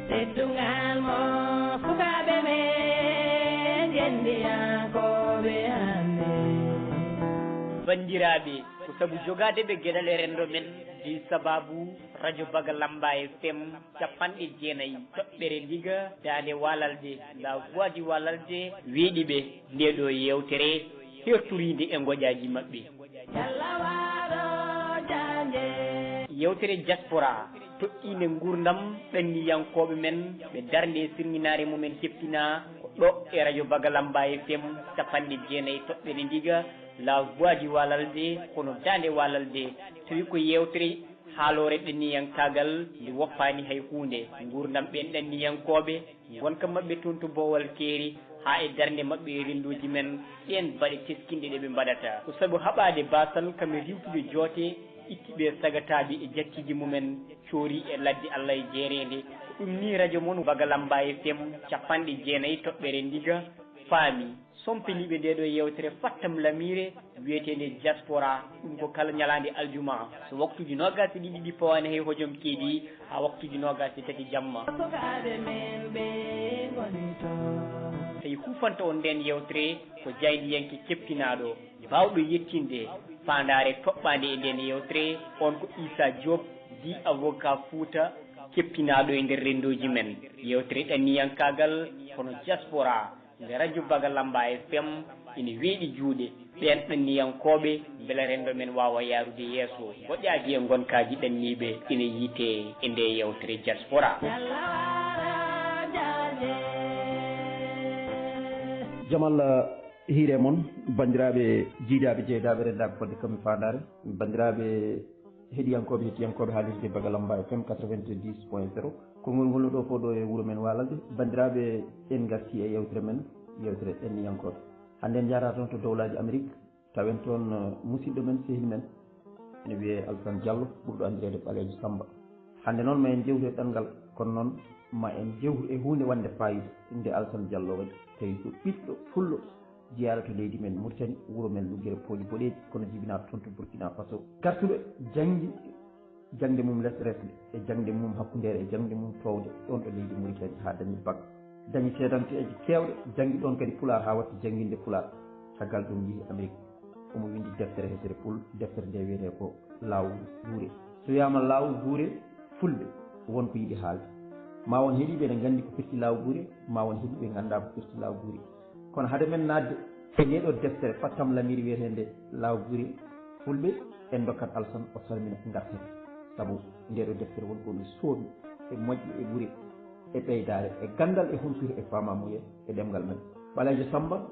teddungal mo sukaɓe men yendiyankoɓe hande bandiraɓe ko saabu jogade ɓe gueɗal e rendo men di sababu radio Baga Lambaye FM 90.4 liga dande walalde la voix du walalde weeɗi ɓe nde ɗo yewtere hertoride e goƴaji mabɓe yewtere diaspora toɗɗine gurdam ɗanniyankoɓe men ɓe darde sirminare mumen keptina ko ɗo e radio Baga Lambaye FM 90.4 liga la voix du walalde kono dande walalde tawi ko yewtere haalore ɗanniyankagal nde woppani hay hunde gurdam ɓen ɗanniyankoɓe gonka mabɓe toon to Bowal Keeri ha e darde mabɓe e rendoji men ɗen baɗe teskinde ɗe ɓe mbaɗata ko saabu haɓade basal kamɓe riwtude joote ittiɓe sagataɓe e jakkiji mumen coori e ladde Allah e jeerede ko ɗum ni radio moon Baga Lambaye FM 90.4 ndiga faami sompiniɓe nde ɗo yewtere fattam lamire wiyetede diaspora ɗum ko kala ñalande aljuma so waktuji nogasi ɗiɗi ɗi pawani hay hojom keeɗi ha waktuji nogasi tati jamma tawi hufanta on nden yewtere ko jaydiyanke keppinaɗo bawɗo yettinde fandare toɓɓade e nden yewtere on ko Issa Diop di avocat Fouta keppinaɗo e nder rendoji men yewtere ɗanniyankagal kono diaspora nde radio Baga Lambaye FM ina weeɗi juuɗe ɓen ɗanniyankoɓe beele rendo men wawa yarude yeeso goƴƴaji e gonkaji ɗanniɓe ina yiite e nde yewtere diaspora jamal hiire moon bandiraɓe jiidaɓe jeedaɓe rendaɓe fodde kamɓe fandare bandiraɓe heeɗiyankoɓe hettiyankoɓe haalirde Baga Lambaye FM 90.0 konngol ngol ɗo fo ɗo e wuuro men walalde bandiraɓe en garti e yewtere men yewtere ɗanniyankoɓe hande en jara toon to dowlaji Amérique tawen toon musidɗo men sehil men ene wiye Alassane Diallo ɓurɗo andirede Ɓalejo Samba hande noon ma en jewtu e ɗanngal kono noon ma en jewtu e hunde wande fayida nde Alassane Diallo waɗi tawi ko ɓiɗɗo fullo jeyara to leydi men Mauritanie wuuro men Lugguere Poli boɗeji kono jibinaɗo toon to Burkina Faso gartuɗo janggi jangde mum less resde e jangde mum hakkundere e jangde mum towde ɗon ɗo leydi Mauritanie ha dañi bac dañi seedanteji kewɗe janggi ɗon kadi Pulaar ha watti jangguinde Pulaar caggal ɗum yeehi Amérique omo windi deftere hesere Pul deftere nde wiyete ko Lawol Guure so wiyama Lawol Guure fulɓe wonko yiiɗi haalde ma won heeɗiɓe ne gandi ko firti Lawol Guure ma won heeɗiɓe ganda ko firti Lawol Guure kono haade men nadde e ndeɗo deftere fattam lamiri wiyetende Lawol Guure fulɓe en dokkat Alassane o salmina gartete saabu ndeɗo deftere wonko ɗum sooɗi e moƴƴi e ɓuuri e ɓeydare e gandal e humpito e famamuye e ɗemgal men Ɓalejo Samba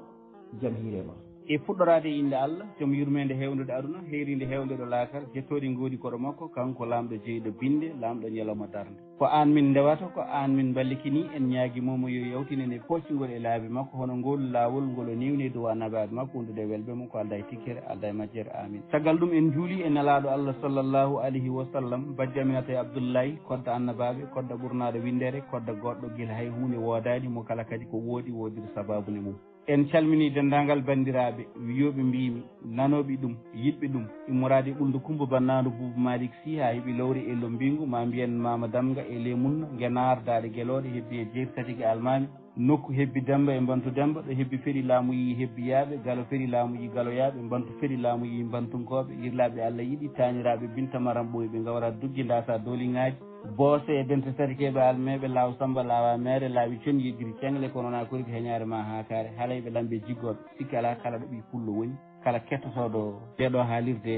jaam hiirema e fuɗɗorade inde Allah joom yurmede hewnude aduna heeride hewdeɗo laakar jettoɗi goodi koɗo makko kanko lamɗo jeeyɗo binde lamɗo ñalawma darde ko an min ndewata ko an min ballikini en ñaaguimomo yo yawtinen e poccugol e laabi makko hono ngol laawol ngol o niwni dow annabaɓe makko hundude welɓe mum ko alda e tikkere alda e majjere amin caggal ɗum en juuli e nelaɗo Allah sallllahu alayhi wa sallam bajji aminata e Abdoullahi kodda annabaɓe kodda ɓurnaɗo windere kodda goɗɗo guila hay hunde wodani mo kala kadi ko wodiri sababune mum en calmini dendagal bandiraɓe wiyoɓe mbimi nanoɓe ɗum yiɗɓe ɗum immorade ɓuldu Coumba Bannado Boubou Malick Sy ha heeɓi lowri e lombingu ma mbiyen Mama Damga e Lemunna Guénar Daade Guéloɗe hebbi e jeeri tati ga Almami nokku hebbi Demba e Bantu Demba ɗo hebbi Feri laamu yi hebbiyaɓe Galo Feri laamu yi galoyaɓe Bantu Feri laamu yi bantunkoɓe yirlaɓe Allah yiɗi taniraɓe Binta Maram Ɓoyi ɓe gawra duggi dasa doliŋaji boose e dente sarikeɓe almeɓe laaw Samba laawa mere laawi con yeggiri cengle kono na kori ko heñare ma ha kaare haalayɓe lambe jiggoɓe sikki ala kala ɗo ɓi pullo woni kala kettotoɗo ɗeɗo haalirde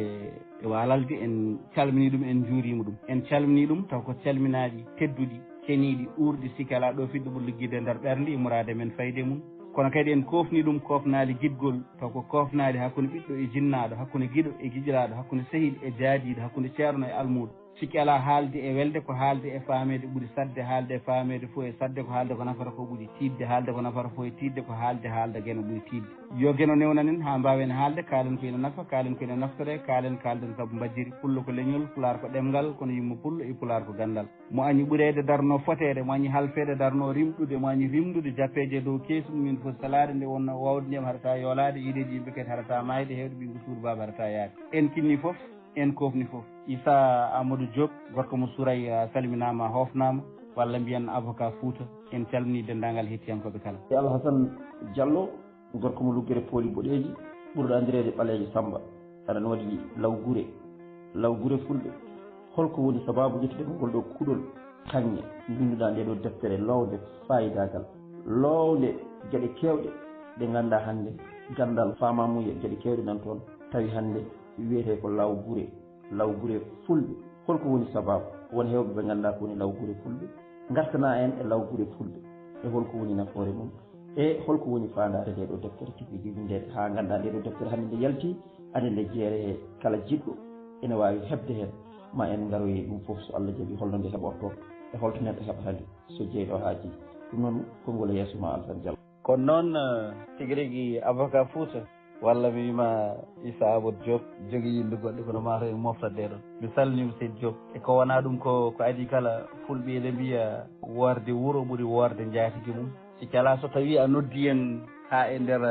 e walalde en calmini ɗum en juurima ɗum en calmini ɗum taw ko calminaɗi tedduɗi ceniɗi ɓurɗi sikki ala ɗo fiɗɗo ɓo liggide e nder ɓernde immorade men fayde mum kono kadi en kofni ɗum kofnali guidgol taw ko kofnali hakkude ɓiɗɗo e jinnaɗo hakkude guiɗo e guiƴiraɗo hakkude sehil e jaadiɗo hakkude ceerno e almudo sikki ala haalde e welde ko haalde e famede ɓuuri sadde haalde e famede fo e sadde ko haalde ko nafata ko ɓuuri tidde haalde ko nafata fo e tidde ko haalde gueno ɓuuri tidde yo gueno newnanen ha mbawen haalde kaalen ko ene nafa kaalen ko ene naftore kaalen kalden saabu mbajjiri pullo ko leñol pular ko ɗemgal kono yimmo pullo e pular ko gandal mo añi ɓuurede darno fotede mo añi halfede darno rimɗude mo añi rimdude jappeje dow keesu ɗum min fo salade nde wonno wawde ndiyam haɗata yoolade yiideji yimɓe kadi haɗata mayde hewde ɓingu suur baba haɗata yaade en kinni foof en kofni foof Issa Amadou Diop gorko mo Souraye salminama hofnama walla mbiyan avocat Fouta en calmini dendagal hettiyankoɓe kala e Alhassane Diallo gorko mo luggere pooli boɗeji ɓurɗo andirede ɓaleejo Samba aɗa waɗi law gure fulɓe holko woni sababu ƴettude ngol ɗo kuɗol kanŋe binduɗa nde ɗo deftere lowde fayidagal lowde gueɗe kewɗe ɗe ganduɗa hannde gandal famamuye gueɗe kewɗe nan toon tawi hannde wiyete ko law gure fulɓe holko woni sababu won hewɓe ɓe ganduɗa ko woni law gure fulɓe gartana en e law gure fulɓe e holko woni nafoore mum e holko woni fandare nde ɗo deftere tigui jogui nde ha ganduɗa nde ɗo deftere hannde nde yalti ande nde jeere kala jiɗɗo ene wawi hebde hen ma en garoyi ɗum foof so Allah jaaɓi holno nde heɓorto e holto neɗɗo heɓata so jeeyɗo haaji ɗum noon konngol e yeeso ma Alassane Diallo. kono noon tiguii rigui avocat Fouta walla mi wima Issa Amadou Diop jogui yimɓe goɗɗe kono mataw en moftande ɗon mi salminima Seydi Diop e ko wona ɗum ko adi kala fulɓe ene mbiya worde wuuro ɓuuri worde jaatigui mum siki ala so tawi a noddi en ha e nder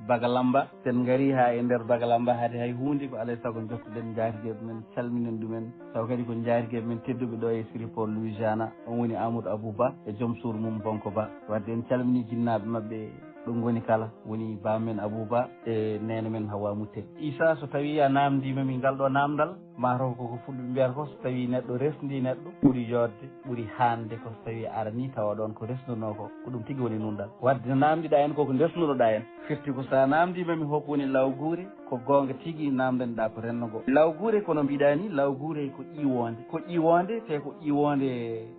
Bagalamba sen gari ha e nder Bagalamba haade hay hunde ko alay saago jottuɗen jaatigueɓe men calminen ɗumen taw kadi ko jaatigueɓe men tedduɓe ɗo e Siripol Louisiana on woni Amadou Abouba e joom suur mum Bonko Ba wadde en calmini jinnaɓe mabɓe ɗo goni kala woni bamen Abouba e nene men Hawa Mouté Issa so tawi a namdimami ngal ɗo namdal mataw koko fulɓe mbiyata ko so tawi neɗɗo resdi neɗɗo ɓuuri yodde ɓuuri hande ko so tawi arani tawa ɗon ko resnuno ko ɗum tigui woni nundal wadde no namdiɗa en koko desnuɗoɗa en firti ko sa namdimami hokko woni law guure ko gonga tigui namdaniɗa ko rennogo law guure kono mbiɗa ni law guure ko ƴiwonde te ko ƴiwonde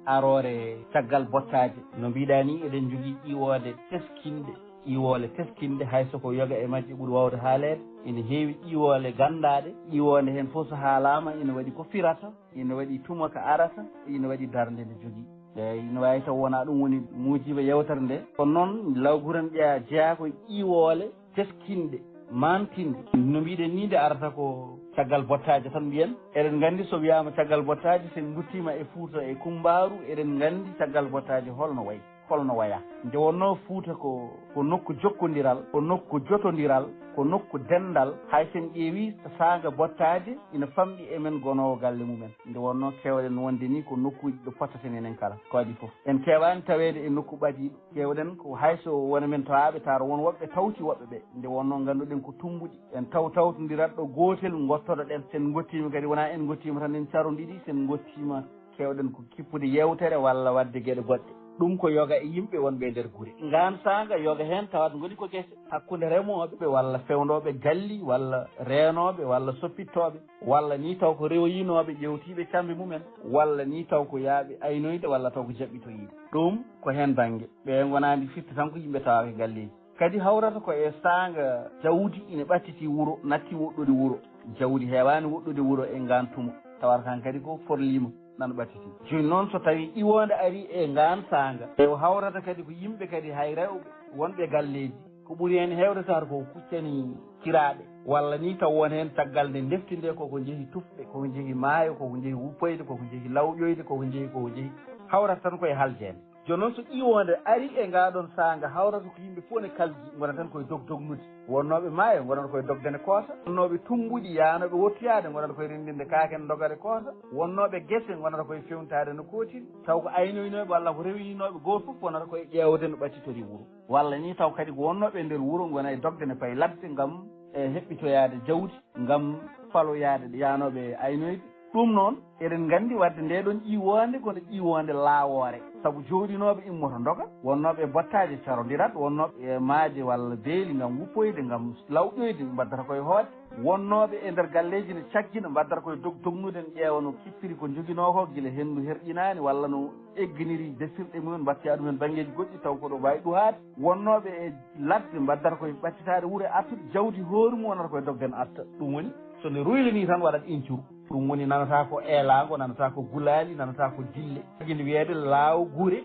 arore caggal bottaje no mbiɗa ni eɗen jogui ƴiwode teskinɗe ƴiwole teskinɗe haysoko yoga e majje ɓuuri wawde haalede ene heewi ƴiwole gandaɗe ƴiwonde hen foof so haalama ina waɗi ko firata ina waɗi tuma ko arata ina waɗi darde nde jogui eyyi ne wawi taw wona ɗum woni muujiba yewtere nde kono noon lawguren ƴeya jeeya ko ƴiwole teskinɗe mantinde no mbiɗen ni nde arata ko caggal bottaje tan mbiyen eɗen gandi so wiyama caggal bottaje sen guttima e Fouta e Kumbaru eɗen gandi caggal bottaje holno wayi holno waya nde wonno Fouta ko nokku jokkodiral ko nokku jotodiral ko nokku dendal hay sen ƴeewi saaga bottaje ina famɗi emen gonowo galle mumen nde wonno kewɗen wonde ni ko nokkuji ɗo pottaten enen kala ko adi foof en kewani tawede e nokku ɓadiɗo kewɗen ko hayso wona men tawaɓe taaro won woɓɓe tawti woɓɓe ɓe nde wonno ganduɗen ko tumbuɗi en tawtodirat ɗo gotel gottoɗo ɗen sen gottima kadi wona en gottima tan en caroɗiɗi sen gottima kewɗen ko kippude yewtere walla wadde gueɗe goɗɗe ɗum ko yoga e yimɓe wonɓe e nder guure ngan sanga yoga hen tawat goni ko guese hakkude remoɓe walla fewnoɓe galli walla renoɓe walla soppittoɓe walla ni taw ko rewoyinoɓe ƴewtiɓe cambe mumen walla ni taw ko yaaɓe aynoyde walla taw ko jaɓɓitoyiɓe ɗum ko hen banggue ɓe gonadi firti tan ko yimɓe tawake galleji kadi hawrata ko e sanga jawdi ina ɓattiti wuuro natti woɗɗude wuuro jawdi hewani woɗɗude wuuro e ngan tuma tawata kan kadi ko forlima nano ɓattiti joni noon so tawi ƴiwonde ari e ngan sanga e hawrata kadi ko yimɓe kadi hay rewɓe wonɓe galleji ko ɓuuri hen hewde tawata ko kuccani kiraɓe walla ni taw won hen caggal nde deftinde koko jeehi tufɓe koko jeehi maayo koko jeehi wuppoyde koko jeehi lawƴoyde koko jeehi hawrata tan koye haljede joni noon so ƴiwonde ari e ngaɗon sanga hawrata ko yimɓe fof ne kalji gona tan koye dognude wonnoɓe maayo gonata koye dogdene koota wonnoɓe tumbuɗi yanoɓe wottuyade gonata koye rendinde kaken dogare koota wonnoɓe guese gonata koye fewnitade no kootiri taw ko aynoynoɓe walla ko rewinoɓe goto foof wonata koye ƴewde no ɓattitori wuuro walla ni taw kadi ko wonnoɓe nder wuuro gona e dogdene paye ladde gam e heɓɓitoyade jawdi gam faloyade yanoɓe aynoyde ɗum noon eɗen gandi wadde nde ɗon ƴiwonde kono ƴiwonde laawore saabu jooɗinoɓe immoto doga wonnoɓe bottaje carodirat wonnoɓe e maaje walla beeli gam wuppoyde gam lawƴoyde mbaddata koye hoode wonnoɓe e nder galleji ne caggina mbaddata koye dognude ne ƴeewa no kippiri ko joguino ko guila hendu herƴinani walla no egginiri desirɗe mumen mbattoya ɗumen banggueji goɗɗi taw koɗo wawi ɗuhade wonnoɓe e ladde mbaddata koye ɓaccitade wuuro e artude jawdi hoore mum wonata koye dogden arta ɗum woni sone ruylani tan waɗat incuru ɗum woni nanata ko eelago nanata ko gulali nanata ko dille guila wiyede laaw guure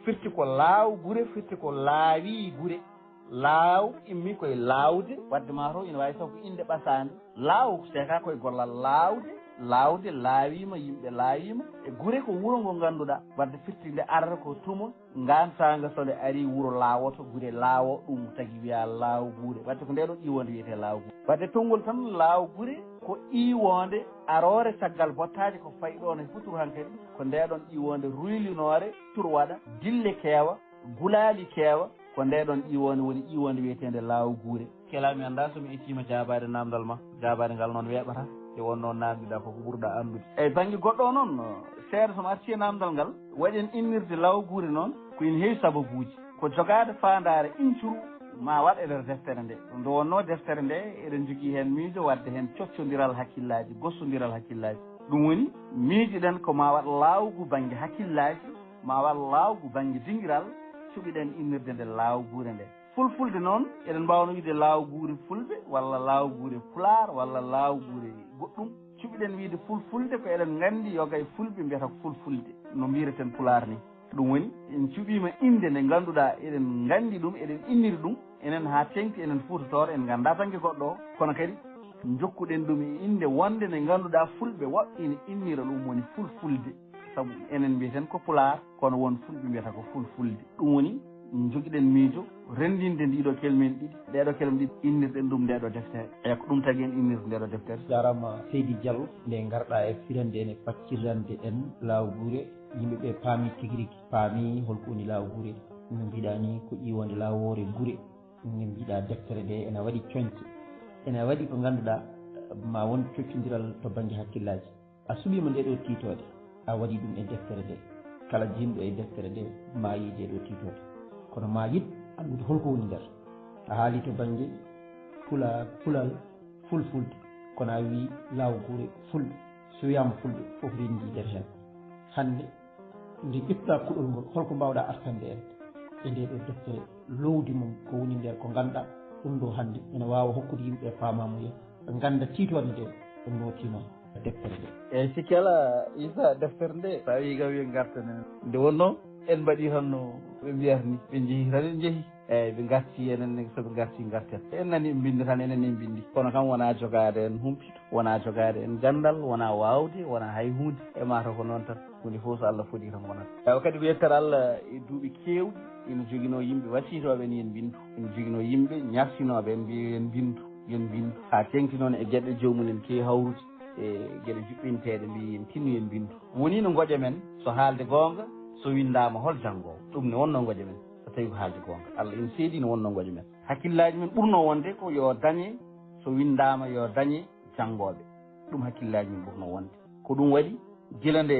firti ko laaw guure firti ko laawi guure laaw immi koye laawde wadde ma to ina wawi taw ko inde ɓasande laaw seka koye gollal laawde laawima yimɓe laawima e guure ko wuuro ngo ganduɗa wadde firti nde arata ko tuma gantanga sone ari wuuro laawoto guure laawo ɗum tagui wiya laaw guure wadde ko ndeɗo ƴiwonde wiyete laaw guure wadde tongol tan laaw guure ko ƴiwonde arore caggal bottaje ko fayi ɗon e futuro hankkadi ko ndeɗon ƴiwonde ruylinore turwaɗa dille keewa gulaali keewa ko ndeɗon ƴiwonde woni ƴiwonde wiyetede laaw guure kelami anda somi ittima jabade namdal ma jabade ngal noon weeɓata e wonno namdiɗa koko ɓurɗa andude eyyi banggue goɗɗo noon seeɗa somo arti e namdal ngal waɗen innirde law guure noon ko ina heewi sababuji ko jogade fandare incuru ma waɗ e nder deftere nde nde wonno deftere nde eɗen jogui hen miijo wadde hen coccodiral hakkillaji gossodiral hakkillaji ɗum woni miijiɗen ko ma waɗ lawgu banggue hakkillaji ma waɗ lawgu banggue dinguiral cuɓiɗen innirde nde law guure nde fulfulde noon eɗen mbawno wiide law guure fulɓe walla law guure pular walla law guure goɗɗum cuɓiɗen wiide fulfulde ko eɗen gandi yogay fulɓe mbiyata ko fulfulde no mbireten pular ni ɗum woni en cuɓima inde nde ganduɗa eɗen gandi ɗum eɗen inniri ɗum enen ha tengti enen fuutotore en ganda tangue goɗɗo o kono kadi jokkuɗen ɗum e inde wonde nde ganduɗa fulɓe woɓɓe ine innira ɗum woni fulfulde saabu enen mbiyeten ko pular kono won fulɓe mbiyata ko fulfulde ɗum woni joguiɗen miijo rendinde ndiɗo kelmen ɗiɗi ɗeɗo kelme ɗiɗi innirɗen ɗum ndeɗo deftere eyi ko ɗum tagui en innirde ndeɗo deftere jarama Seydi Diallo nde garɗa e firande ene faccirande en law guure yimɓeɓe paami tigui rigui paami holko woni law guure no mbiɗa ni ko ƴiwonde lawore guure no mbiɗa deftere nde ene waɗi coñce ene waɗi ko ganduɗa ma won coccodiral to banggue hakkillaji a suɓima ndeɗo titode a waɗi ɗum e deftere nde kala jinɗo e deftere nde ma yi ndeɗo titode kono ma yit andude holko woni nder a haali to banggue pulal fulfulde kono a wi law guure fulɓe so wiyama fulɓe foof rendi nder hen hande nde ƴettuɗa kuɗol ngol holko mbawɗa artande en e ndeɗo deftere lowdi mum ko woni nder ko ganduɗa ɗum ɗo hande ene wawa hokkude yimɓe pamamuya ganda titode nde ɗum ɗo tino deftere nde eyyi sikki ala Issa deftere nde sa wi kam wiye gartanen nde wonno en mbaɗi tan no ɓe mbiyata ni ɓe jeehi tan en jeehi eyyi ɓe garti enen soɓe garti garten en nani ɓe bindi tan enen en bindi kono kam wona jogade en humpito wona jogade en gandal wona wawde wona hay hunde e mata ko noon tan hunde foof so Allah footi tan wonata eyi kadi ko yettere Allah e duuɓi kewɗi ina joguino yimɓe wasitoɓe ni en bindu ina joguino yimɓe ñarsinoɓe en mbi en bindu yen bindu ha tengti noon e gueɗe jomumen kewi hawrude e gueɗe juɓɓinteɗe mbi en tinnu yen bindu woni no gooƴa men so haalde gonga so windama hol janggowo ɗum ne wonno gooƴa men so tawi ko haalde gonga Allah ina seedi no wonno gooƴa men hakkillaji men ɓurno wonde ko yo dañe so windama yo dañe janggoɓe ɗum hakkillaji men ɓurno wonde ko ɗum waɗi gila nde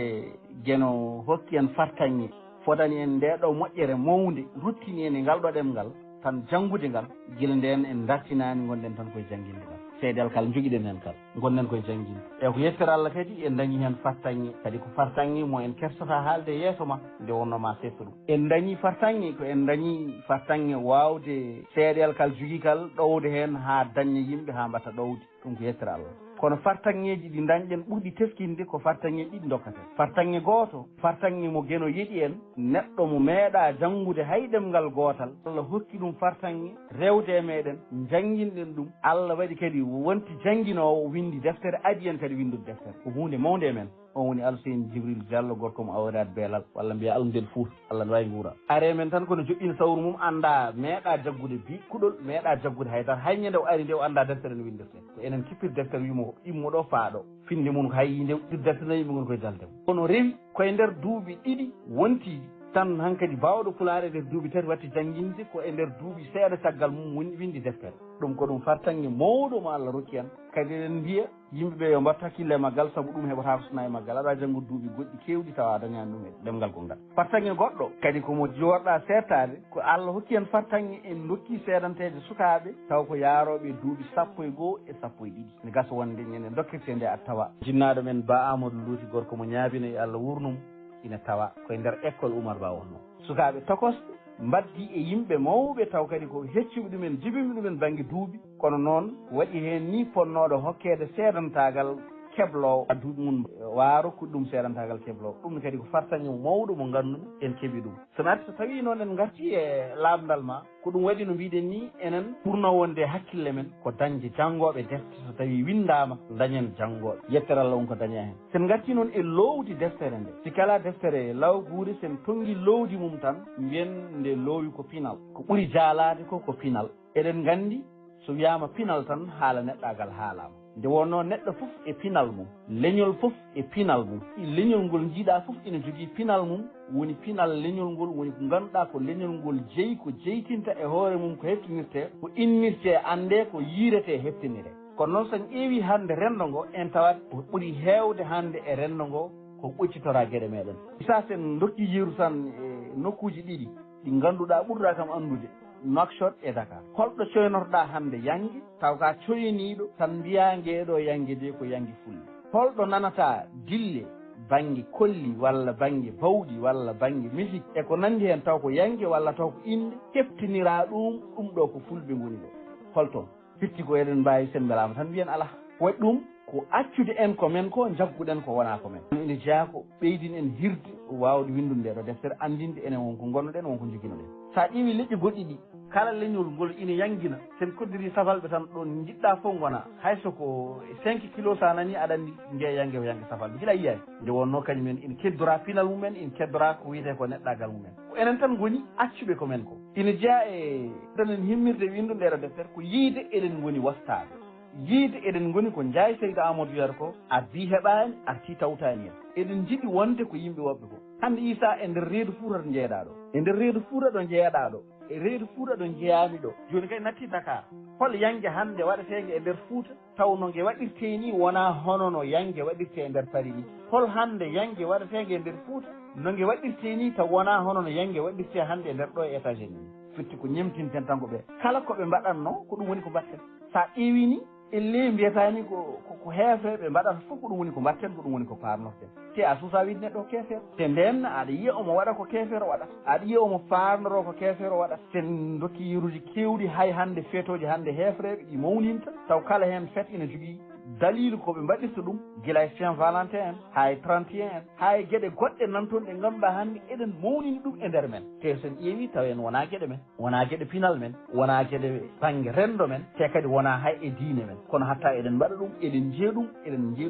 gueno hokki en fartaŋŋe fodani en ndeɗo moƴƴere mawde ruttini en e ngal ɗo ɗemngal tan janngude ngal gila nden en dartinani gonɗen tan koye jannginde ngal seedal kal joguiɗen hen kal gonɗen koye jannginde e ko yettere Allah kadi en dañi hen fartaŋŋe kadi ko fartaŋŋe mo en kersata haalde yeeso ma nde wonnoma setto ɗum en dañi fartaŋŋe ko en dañi fartaŋŋe wawde seeɗel kal jogui kal ɗowde hen ha daña yimɓe ha mbatta ɗowde ɗum ko yettere Allah kono fartaŋŋeji ɗi dañƴen ɓurɗi teskinde ko fartaŋŋe ɗiɗi dokkaten fartaŋŋe goto fartaŋŋe mo gueno yeeɗi en neɗɗo mo meeɗa janngude hay ɗemngal gootal Allah hokki ɗum fartaŋŋe rewde e meɗen jangguinɗen ɗum Allah waɗi kadi wonti janguinowo windi deftere adi en kadi windude deftere ko hunde mawde e men on woni Alseyni Djibril Diallo gorko mo awrade beelal walla mbiya almudel Fouta Allah ne wawi guura are men tan kono joƴƴini sawru mum anda meeɗa jaggude bi kuɗol meeɗa jaggude haydara hay ñande o ari nde o anda deftere no windirte ko enen kippir deftere wimo immoɗo faaɗo finde mum ko hay nde deftere no yimɓe gon koye jaldemo kono rewi koye nder duuɓi ɗiɗi wonti tan hankkadi bawɗo pulaare nder duuɓi tati watti janguinde ko e nder duuɓi seeɗa caggal mum windi deftere ɗum ko ɗum fartaŋŋe mawɗo mo Allah rokki en kadi eɗen mbiya yimɓeɓe yo mbattu hakkille e maggal saabu ɗum heɓata ko sona e maggal aɗa janngude duuɓi goɗɗi kewɗi tawa dañani ɗum e ɗemngal ko ngal fartaŋŋe goɗɗo kadi komo joɗɗa settade ko Allah hokki en fartaŋŋe en dokki seedanteje sukaɓe taw ko yaaroɓe duuɓi 12 e 12 ne gasa wonde ñande dokkirte nde a tawa jinnaɗo men Ba Amadou Louti gorko mo ñaabino e Allah wurnum ina tawa koye nder école Oumar Ba wonno sukaɓe tokosɓe mbaddi e yimɓe mawɓe taw kadi ko hecciɓe ɗumen jibimi ɗumen banggue duuɓi kono noon waɗi hen ni ponnoɗo hokkede seedantagal keblowo duuɓi mum wa rokkude ɗum seedantagal keblowo ɗum kadi ko fartaŋŋe mawɗo mo ganduɗa en keeɓi ɗum so natti so tawi noon en garti e lamdal ma ko ɗum waɗi no mbiɗen ni enen ɓurno wonde hakkille men ko dañde janggoɓe defte so tawi windama dañen janggoɓe yettere Allah on ko daña hen sen garti noon e lowdi deftere nde si kala deftere law guure sen tonggui lowdi mum tan mbiyen nde loowi ko pinal ko ɓuuri jaalade ko pinal eɗen gandi so wiyama pinal tan haala neɗɗagal haalama nde wonno neɗɗo fof e pinal mum leñol fof e pinal mum leñol ngol jiiɗa fof ina jogii pinal mum woni pinal leñol ngol woni ko ngannduɗaa ko leñol ngol jeyi ko jeytinta e hoore mum ko heftinirtee ko innirtee annde ko yiiretee heftiniree kono noon so en ƴeewii hannde renndo ngo en tawat ko ɓuri heewde hannde e renndo ngo ko ɓoccitoraa geɗe meɗen sa sen dokki yiiru tan e nokkuuji ɗiɗi ɗi ngannduɗaa ɓurɗaa kam anndude Nouakchott e Dakar holɗo coynotoɗaa hannde yange taw ka coyniiɗo tan mbiyaa ngeeɗo yange de ko yange fulɓe holɗo nanataa dille baŋnge kolli walla baŋnge bawɗi walla baŋnge musique e ko nanndi heen taw ko yange walla taw ko innde heftiniraa ɗum ɗo ko fulɓe ngoni ɗo holton fitti ko eɗen mbaawi sen mbelaama tan mbiyen alaa waɗi ɗum ko accude en ko men ko jagguɗen ko wonaa ko men ene jeyaa ko ɓeydin en hirde waawde winndude nde ɗo deftere anndinde enen wonko ngonnoɗen wonko joginoɗen so a ƴeewi leƴƴi goɗɗi ɗi kala leñol ngol ina yanngina sen koddiri safalɓe tan ɗon jiɗɗa fof ngona hayso ko 5 kilos sa nani aɗa anndi nde yangue o yangue safalɓe gila yiyani nde wonno kañumen ina keddora pinal mumen ina keddora ko wiyete ko neɗɗagal mumen ko enen tan goni accuɓe ko men ko ina jeeya e ɗenen himmirde windu ndeɗo deftere ko yiide eɗen goni wastaɓe yiide eɗen goni ko Ndiaye Seydou Amadou wiyata ko ardi heɓani arti tawtani en eɗen jiɗi wonde ko yimɓe woɓɓe ko hande Issa e nder reedu Fouta to jeeyaɗa ɗo e nder reedu Fouta ɗo jeeyaɗa ɗo e reedu Fouta ɗo jeeyami ɗo joni kadi natti Dakar hol yangue hande waɗetege e nder Fouta tawno ngue waɗirte ni wona hono no yangue waɗirte e nder Paris ni hol hande yangue waɗetege e nder Fouta no ngue waɗirte ni taw wona hono no yangue waɗirte hande e nder ɗo e États-Unis ni fitti ko ñemtinten tan ko ɓe kala koɓe mbaɗatno ko ɗum woni ko mbatten sa ƴeewi ni elle mbiyatani ko heefeɓe mbaɗata fof ko ɗum woni ko mbatten ko ɗum woni ko parnorten te a suusa wiide neɗɗo keefeero te nden aɗa yiya omo waɗa ko keefeero waɗata aɗa yiya omo farnoro ko keefeero waɗata sen dokki yiruji kewɗi hay hande feetoji hande heefreɓe ɗi mawninta taw kala hen feet ina jogii dalilu koɓe mbaɗirta ɗum gila e Saint Valentin en hay 31 en hay gueɗe goɗɗe nan toon ɗe ngannduɗa hannde eɗen mawnini ɗum e nder men te sen ƴeewi taw en wona gueɗe men wona gueɗe pinal men wona gueɗe banggue rendo men te kadi wona hay e diine men kono hatta eɗen mbaɗa ɗum eɗen jeeya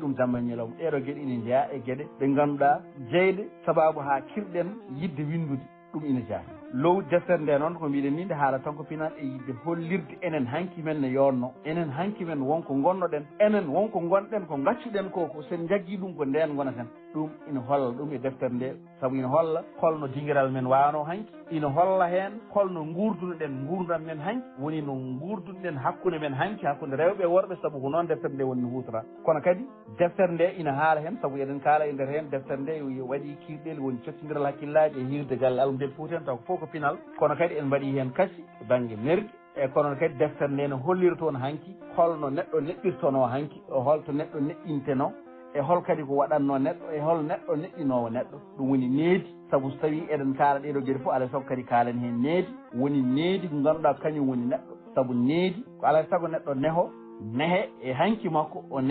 ɗum jamma ñalawma ɗeɗo gueɗe ina jeeya e gueɗe ɗe ngannduɗa jeyde sababu ha kirɗen yidde windude ɗum ina jeeya low deftere nde noon ko mbiɗen ni nde haala tan ko pinal e yidde hollirde enen hanki men ne yonno enen hanki men wonko gonnoɗen enen wonko gonɗen ko gaccuɗen ko sen jaggui ɗum ko nden gonaten ɗum ina holla ɗum e deftere nde saabu ina holla holno dinguiral men wano hanki ina holla hen holno gurdunoɗen gurdam men hanki woni no gurdunoɗen hakkude men hanki hakkude rewɓe e worɓe saabu ko noon deftere nde woni no hutora kono kadi deftere nde ina haala hen saabu eɗen kaala e nder hen deftere nde waɗi kirɗel woni cottodiral hakkillaji e hirde galle almudel Fouta taw ko ko pinal kono kadi en mbaɗi hen kasi banggue mergue e kono kadi deftere nde no holliri toon hanki holno neɗɗo neɗɗirtono hanki e holto neɗɗo neɗɗinteno e hol kadi ko waɗanno neɗɗo e hol neɗɗo neɗɗinowo neɗɗo ɗum woni needi saabu so tawi eɗen kaala ɗeɗo gueɗe fof alay saago kadi kaalen hen needi woni needi ko ngannduɗa kañum woni neɗɗo saabu needi ko alay saago neɗɗo nehe e hanki makko o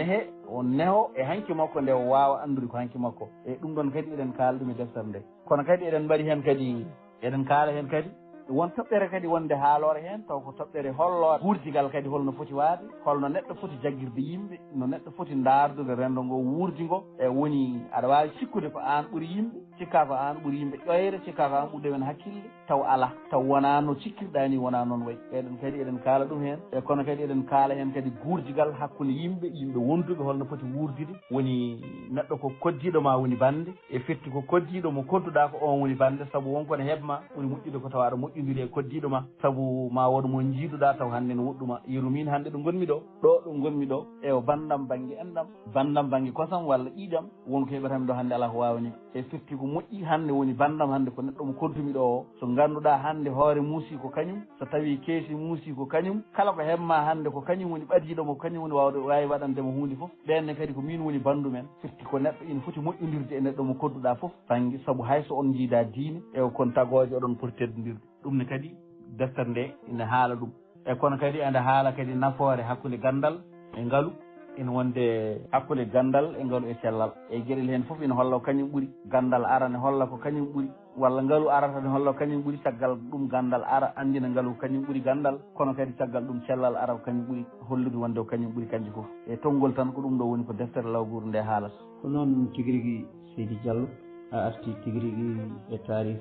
neho e hanki makko nde o wawa andude ko hanki makko e ɗum ɗon kadi eɗen kaala ɗum e deftere nde kono kadi eɗen mbaɗi hen kadi eɗen kaala hen kadi won toɓɓere kadi wonde haalore hen taw ko toɓɓere hollore wurdigal kadi holno foti waade holno neɗɗo foti jagguirde yimɓe no neɗɗo foti dardude rendo ngo wurdi ngo e woni aɗa wawi sikkude ko an ɓuuri yimɓe cikka ko an ɓuuri yimɓe ƴoyre cikka ko an ɓuurde men hakkille taw ala taw wona no cikkirɗa ni wona noon wayi eɗen kadi eɗen kaala ɗum hen e kono kadi eɗen kaala hen kadi gurdigal hakkude yimɓe wonduɓe holno foti wurdide woni neɗɗo ko koddiɗo ma woni bande e firti ko koddiɗo mo kodduɗa ko on woni bande saabu wonko ne heɓma woni moƴƴude ko tawa aɗa moƴƴodiri e koddiɗo ma saabu ma wood mo jiiduɗa taw hande ne woɗɗuma yerumin hande ɗo gonmi ɗo e o bandam banggue enɗam bandam banggue kosam walla ƴiƴam wonko heɓatami ɗo hande ala ko wawani e firti ko moƴƴi hande woni bandam hande ko neɗɗo mo kontumi ɗo o so ganduɗa hande hoore muusi ko kañum so tawi keesi muusi ko kañum kala ko heɓma hande ko kañum woni ɓadiɗomo ko kañum woni wawi waɗandemo hunde foof ɓenne kadi ko min woni bandu men firti ko neɗɗo ina foti moƴƴodirde e neɗɗo mo kodduɗa foof banggue saabu hayso on jiida diine e kon tagoje oɗon poti teddodirde ɗum ne kadi deftere nde ina haala ɗum e kono kadi ende haala kadi nafoore hakkude gandal e ngaalu ina wonde hakkude gandal e ngaalu e cellal e gueɗel hen foof ina holla ko kañum ɓuuri gandal ara ne holla ko kañum ɓuuri walla ngaalu arata ne holla ko kañum ɓuuri caggal ɗum gandal ara andina ngaalu ko kañum ɓuuri gandal kono kadi caggal ɗum cellal ara ko kañum ɓuuri hollude wonde ko kañum ɓuuri kanƴe foof e tonggol tan ko ɗum ɗo woni ko deftere lawguru nde haalata ko noon tigui rigui Seydi Diallo a arti tigui rigui e tarif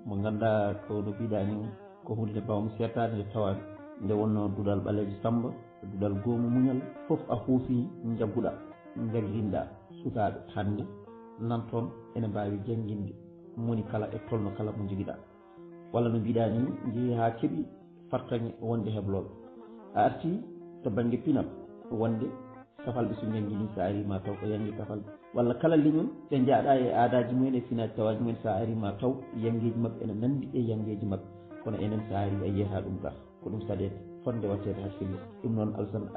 mo ganduɗa ko no mbiɗa ni ko hunde nde mbawmi settade nde tawa nde wonno Duudal Ɓalejo Samba duɗal goomu muñal fof a huufi jagguɗa jagginɗa sukaaɓe hannde nan toon ene mbaawi jannginde moni kala e tolno kala mo jogiɗa walla no mbiɗa ni jeehi haa keɓi fartaŋe wonde heblooɓe a artii to baŋnge pinal wonde safalɓe so janngini so arima taw ko yangi safalɓe walla kala leñol ɓe njaaɗa e aadaji mumen e finaji tawaji mumen so arima taw yangeji maɓɓe ene nanndi e yangeji maɓɓe kono enen so ari a yiyata ɗum ga ko ɗum saɗede fonde wattede hakkille ɗum noon Alassane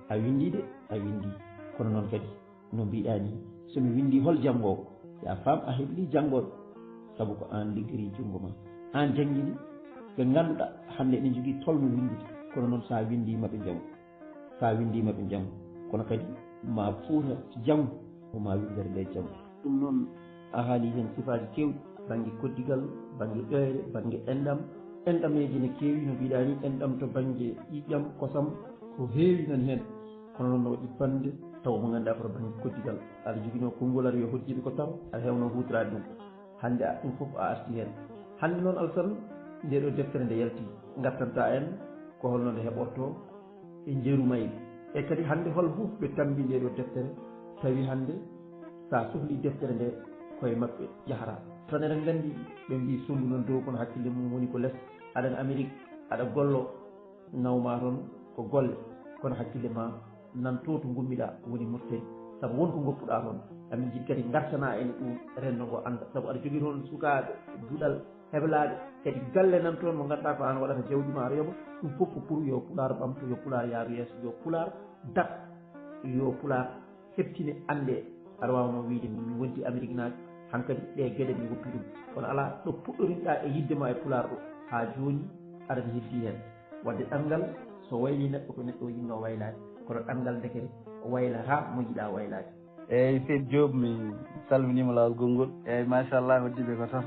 a windi de a windi kono noon kadi no mbiɗa ni somi windi hol janngowo ya faam a heɓli janngoɓe sabu ko an liggori junngo ma an janngini ɓe ngannduɗa hannde ene jogii tolno windide kono noon sa windimaɓe janngo kono kadi ma fuuta janngo oma windere nde janngo ɗum noon a haali hen sifaji kewɗi baŋnge koddigal baŋnge ƴoyre baŋnge enɗameji ne keewi no mbiɗa ni enɗam to baŋnge ƴiƴƴam kosam ko heewi nan heen kono noon no waɗi bande taw mo ngannduɗa koto baŋnge koddigal aɗa joguino konngol aɗa yo hoddiɓe ko taw aɗa hewno hutorade ɗum hannde ɗum fof a arti heen hannde noon Alassane nde ɗo deftere nde yalti gattanta en ko holno nde heɓorto e jeeru mayɓe e kadi hannde hol fof ɓe tambi nde ɗo deftere tawi hannde sa sohli deftere nde koye maɓɓe jahata tan eɗen nganndi ɓe mbi sundu non dow kono hakkille mum woni ko less aɗan Amérique aɗa gollo nawma toon ko golle kono hakkille ma nan to to gummiɗa woni Mauritanie sabu wonko goppuɗa toon amin jiɗi kadi gartana en ɗum renndo ngo anda sabu aɗa jogii toon sukaaɓe duɗal heblaaɓe kadi galle nan toon mo ngannduɗa ko an waɗata jawdi ma aɗa yoɓa ɗum fof ko pour yo Pulaar ɓamto yo Pulaar yaaru yeeso yo Pulaar dak yo Pulaar heɓtine annde aɗa wawno wiide mi wonti Amérique naaɓe hankkadi ɗe geɗe mi woppi ɗum kono ala ɗo puɗɗorinɗa e yiddema e Pulaar ɗo haa jooni aɗana heddi heen wadde ɗanngal so wayli neɗɗo ko neɗɗo o yinno waylade kono ɗanngal ndekere waylata mo yiɗa waylade eyyi Seydi Diop mi salminima lawol gongol eyyi machallah hoddiɓe ko tan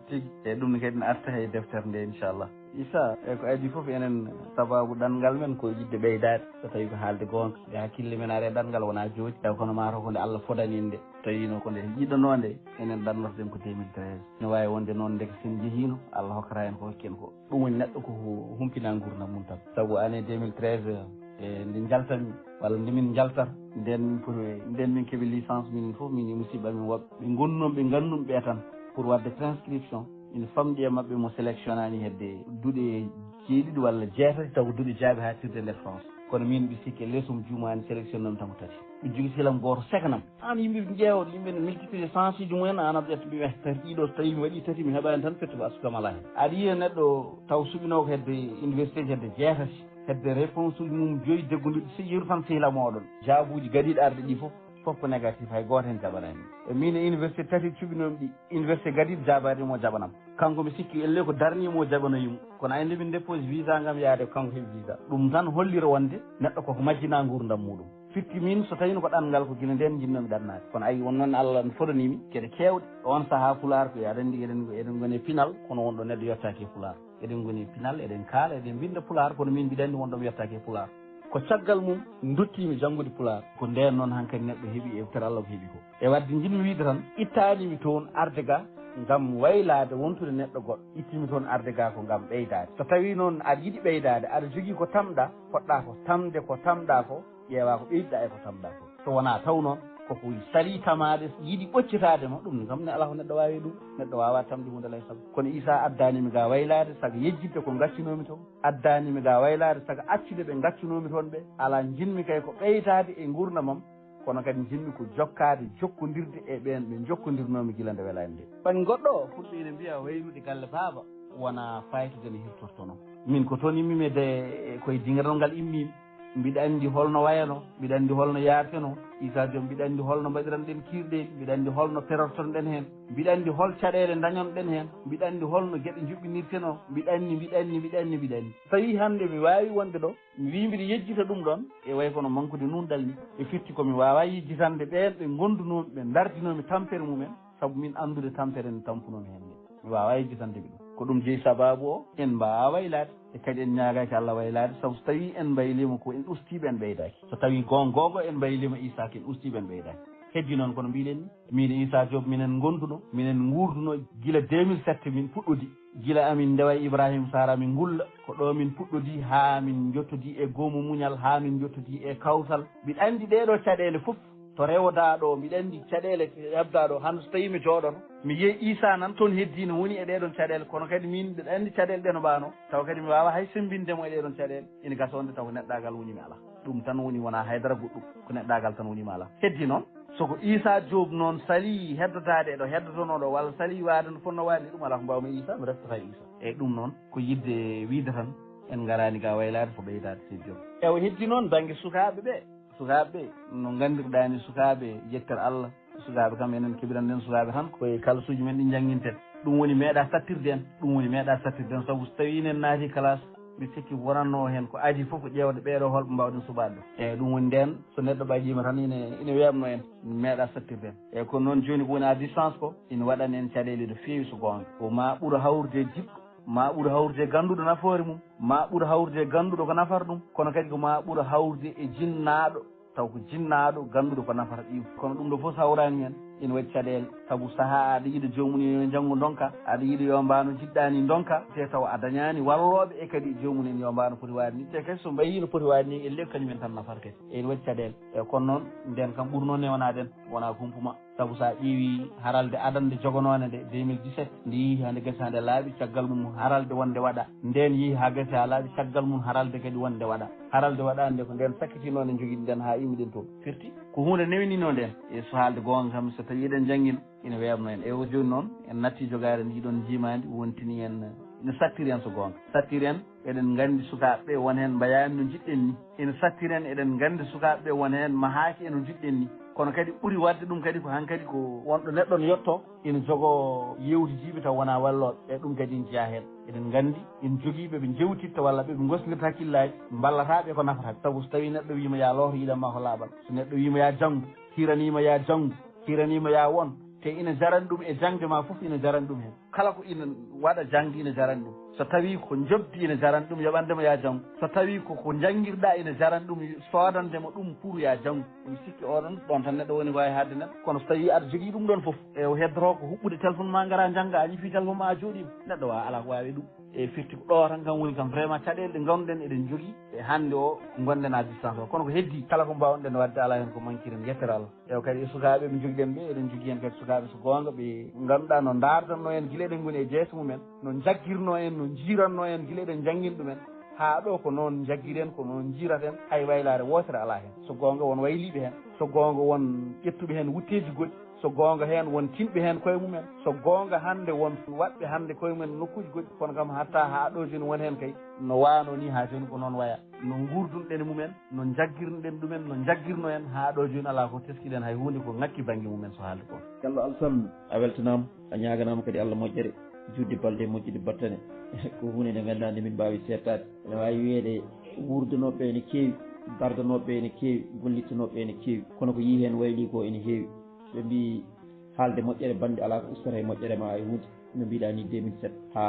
tigui eyyi ɗum ne kadi ne arta e deftere nde inchallah Issa e ko adi foof enen sababu ɗanngal men ko yidde ɓeydade so tawi ko haalde gonga e hakkille men are ɗanngal wona jooɗi taw kono mataw ko nde Allah fodani en nde tawino ko nde yiɗanode enen ɗannotoɗen ko 2013 ne wawi wonde noon ndeke sen jeehino Allah hokkata en ko hokki en ko ɗum woni neɗɗo ko humpina gurdam mum tan saabu année 2013 e nde jaltami walla nde min jaltata nden min keeɓi licence minen fof min musidɓe amin woɓɓe ɓe gonnomi ɓe gandumi ɓe tan pour wadde transcription ina famɗi e maɓɓe mo sélection ani hedde duuɗe jeeɗiɗi walla jeetati taw ko duuɗe jaaɓe ha tirde nder France kono min mbi sikki e leesum jumani sélection nomi tan ko tati ɓe jogui silam goto sekanam an yimɓe ƴeewa yimɓe ne multiplié sens uji mumen an aɗa ƴetta mbimi tati ɗiɗo so tawi mi waɗi tati mi heɓani tan fettuko asukam ala hen aɗa yiya neɗɗo taw suɓino ko hedde université ji hedde jeetati hedde réponse uji mum joyi deggoduɗi si yeru tan sehila moɗon jaabuji gaɗiɗo arde ɗi fof ko négatif hay goto hen jaɓanani e min e université tati cuɓinomi ɗi université gadiɗo jaɓanimo jaɓanam kanko mi sikki elle ko darnimo jaɓanoyimo kono andi min dépose visa gam yaade ko kanko heeɓi visa ɗum tan hollira wonde neɗɗo koko majjina gurdam muɗum firti min so tawino ko ɗanngal ko guila nden jinnomi ɗannade kono ayi won noon Allah ne fodanimi gueɗe kewɗe on saaha Pulaar ko aɗa andi eɗen goni pinal kono wonɗo neɗɗo yettaki e Pulaar eɗen goni pinal eɗen kaala eɗen binda Pulaar kono min mbiɗa andi wonɗomo yettaki e Pulaar ko caggal mum dottimi janngude Pulaar ko nden noon hankkadi neɗɗo heeɓi e tere Allah ko heeɓi ko e wadde jinmi wiide tan ittanimi toon arde ga ngam waylade wontude neɗɗo goɗɗo ittimi toon arde ga ko ngam ɓeydade so tawi noon aɗa yiiɗi ɓeydade aɗa jogui ko tamɗa poɗɗa ko tamde ko tamɗa ko ƴeewa ko ɓeydiɗa e ko tamɗa ko so wona taw noon koko sali tamade yiiɗi ɓoccitadema ɗum kam ne ala ko neɗɗo wawi ɗum neɗɗo wawa tamde hunde lay saabu kono Issa addanimi ga waylade saaga yejjidde ko gaccinomi toon addanimi ga waylade saaga accude ɓe gaccunomi toon ɓe ala jinmi kay ko ɓeytade e gurdamam kono kadi jinmi ko jokkade jokkodirde e ɓen ɓe jokkodirnomi gila nde welani nde ɓan goɗɗo fulɓe mbiya waylude galle baaba wona faytude no hirtorto noon min ko toon immimede koye dingiral ngal immimi mbiɗa andi holno wayano mbiɗa andi holno yaarteno Issa Diop mbiɗa andi holno mbaɗiran ɗen kirɗe mbiɗa andi holno perorton ɗen hen mbiɗa andi hol caɗele dañon ɗen hen mbiɗa andi holno gueɗe juɓɓinirteno mbiɗa andi tawi hande mi wawi wonde ɗo mi wi mbiɗa yejjita ɗum ɗon e way kono manqude nundal ni e firti komi wawa yejjitande ɓen ɓe gondunomi ɓe dardinomi tampere mumen saabu min andude tampere nde tampunomi hen ni mi wawa yejjitande ɓe ɗum ko ɗum jeeyi sababu o en mbawa waylade e kadi en ñagaki Allah waylade saabu so tawi en mbaylima ko en ustiɓe en ɓeydaki so tawi gongogo en mbaylima Issa ko en ustiɓe en ɓeydaki heddi noon kono mbiɗen ni min Issa Diop minen gonduno minen gurduno gila 2007 min puɗɗodi gila amin ndewa Ibrahima Sara min gulla ko ɗo min puɗɗodi ha min jottodi e goomu muñal ha min jottodi e kawsal mbiɗa andi ɗeɗo caɗele fof to rewodaɗo mbiɗa andi caɗele hebdaɗo hande so tawi mi jooɗono mi yeeyi Issa nan toon heddi no woni e ɗeɗon caɗele kono kadi min mbiɗa andi caɗele ɗe no mbano taw kadi mi wawa hay sembindemo e ɗeɗon caɗele ina gasa wonde taw ko neɗɗagal wonimi ala ɗum tan woni wona haydara goɗɗum ko neɗɗagal tan wonimi ala heddi noon soko Issa Diop noon sali heddotade ɗo heddotonoɗo walla sali wade no fonno wade ɗum ala ko mbawmi Issa mi reftata Issa eyyi ɗum noon ko yidde wiide tan en garani ga waylade fo ɓeydade Seydi Diop ewo heddi noon banggue sukaɓe no gandirɗani sukaɓe yettere Allah sukaɓe kam enen keɓiranɗen sukaɓe tan koye kalasuji men ɗi jangguinten ɗum woni meeɗa sattirde en saabu so tawi inen naati classe mi sikki wonanno hen ko adi foof ko ƴewde ɓeeɗo holɓe mbawɗen suɓade ɗum eyyi ɗum woni nden so neɗɗo ɓaƴima tan ine webno en meeɗa sattirde en eyyi kono noon joni ko woni à distance ko ina waɗani en caɗele no fewi so gonga ko ma ɓuura hawrude jiɗɗo ma ɓuura hawrude ganduɗo nafoore mum ma ɓuura hawrude ganduɗo ko nafata ɗum kono kadi ko ma ɓuura hawrude e jinnaɗo taw ko jinnaɗo ganduɗo ko nafata ɗim kono ɗum ɗo foof hawrani hen ina waɗi caɗele saabu saaha aɗa yiiɗa jomum en janggo donka aɗa yiiɗa yo mbano jiɗɗani donka te taw a dañani walloɓe e kadi jomum en yo mbano poti wade ni te kadi so mbayi no poti wade ni elle kañumen tan nafata kadi ene waɗi caɗele e kono noon nden kam ɓurno newanaɗen wona humpuma saabu sa ƴeewi haralde adande jogonone nde 2017 nde yeehi hande gasi hande laaɓi caggal mum haralde wonde waɗa nden yeehi ha gasi ha laaɓi caggal mum haralde kadi wonde waɗa haralde waɗa nde ko nden sakkitino nde joguiɗen nden ha immiɗen toon firti ko hunde newnino nden e so haalde gonga kam so tawi eɗen janggino ina webno en e o joni noon en natti jogade ndiɗon jimadi wontini en ina sattiri en so gonga sattiri en eɗen gandi sukaɓeɓe won hen mbayani no jiɗɗen ni ina sattiri en eɗen gandi sukaɓeɓe won hen mahaki eno jiɗɗen ni kono kadi ɓuuri wadde ɗum kadi ko hankkadi ko wonɗo neɗɗo no yetto ina jogo yewtijiɓe taw wona walloɓe e ɗum kadi ina jeeya hen eɗen gandi ina joguiɓe ɓe jewtitta walla ɓeɓe gosdirta hakkillaji mballataɓe ko nafata saabu so tawi neɗɗo wima ya looto yiɗanma ko laaɓal so neɗɗo wima ya janggo hiranima ya janggo hiranima ya won te ina jarani ɗum e jangde ma foof ina jarani ɗum hen kala ko ina waɗa jangde ina jarani ɗum so tawi ko jobdi ina jarani ɗum yoɓandema ya janggo so tawi koko jangguirɗa ina jarani ɗum sodandema ɗum pour ya janggo ɗum sikki oɗon ɗon tan neɗɗo woni wawi hadde neɗɗo kono so tawi aɗa jogui ɗum ɗon foof e heddoto ko huɓɓude téléphone ma gara jangga a ñifi téléphone ma a jooɗima neɗɗo wawa ala ko wawi ɗum e firti ko ɗo tan kam woni kam vraiment caɗele ɗe ganduɗen eɗen jogui e hande o gonɗen à distance o kono ko heddi kala ko mbawɗen wadde ala hen ko manquiren yettere Allah ewa kadi e sukaɓe ɓe joguiɗen ɓe eɗen jogui hen kadi sukaɓe so gonga ɓe ganduɗa no dardanno en guila eɗen goni e jeesa mumen no jagguirno en no jiranno en guila eɗen jangguin ɗumen ha ɗo ko noon jagguiren ko noon jiraten hay waylare wotere ala hen so gonga won wayliɓe hen so gonga won ƴettuɓe hen wutteji goɗɗi so gonga hen won tinɓe hen koye mumen so gonga hande won waɗɓe hande koye mumen nokkuji goɗɗi kono kam hatta ha ɗo joni won hen kay no wano ni ha joni ko noon waya no gurdunɗen mumen no jagguirɗen ɗumen no jagguirno en ha ɗo joni ala ko teskiɗen hay hunde ko ngakki banggue mumen so haalde ko Diallo Alassane a weltanama a ñaganama kadi Allah moƴƴere judde balɗe moƴƴude battane ko hunde nde ganduɗa nde min mbawi settade ene wawi wiyede wurdanoɓe ene keewi dardanoɓe ene keewi gollitanoɓe ene keewi kono ko yi hen wayli ko ene heewi ɓe mbi haalde moƴƴere bande ala ko ustata e moƴƴere ma e hunde no mbiɗa ni 2007 ha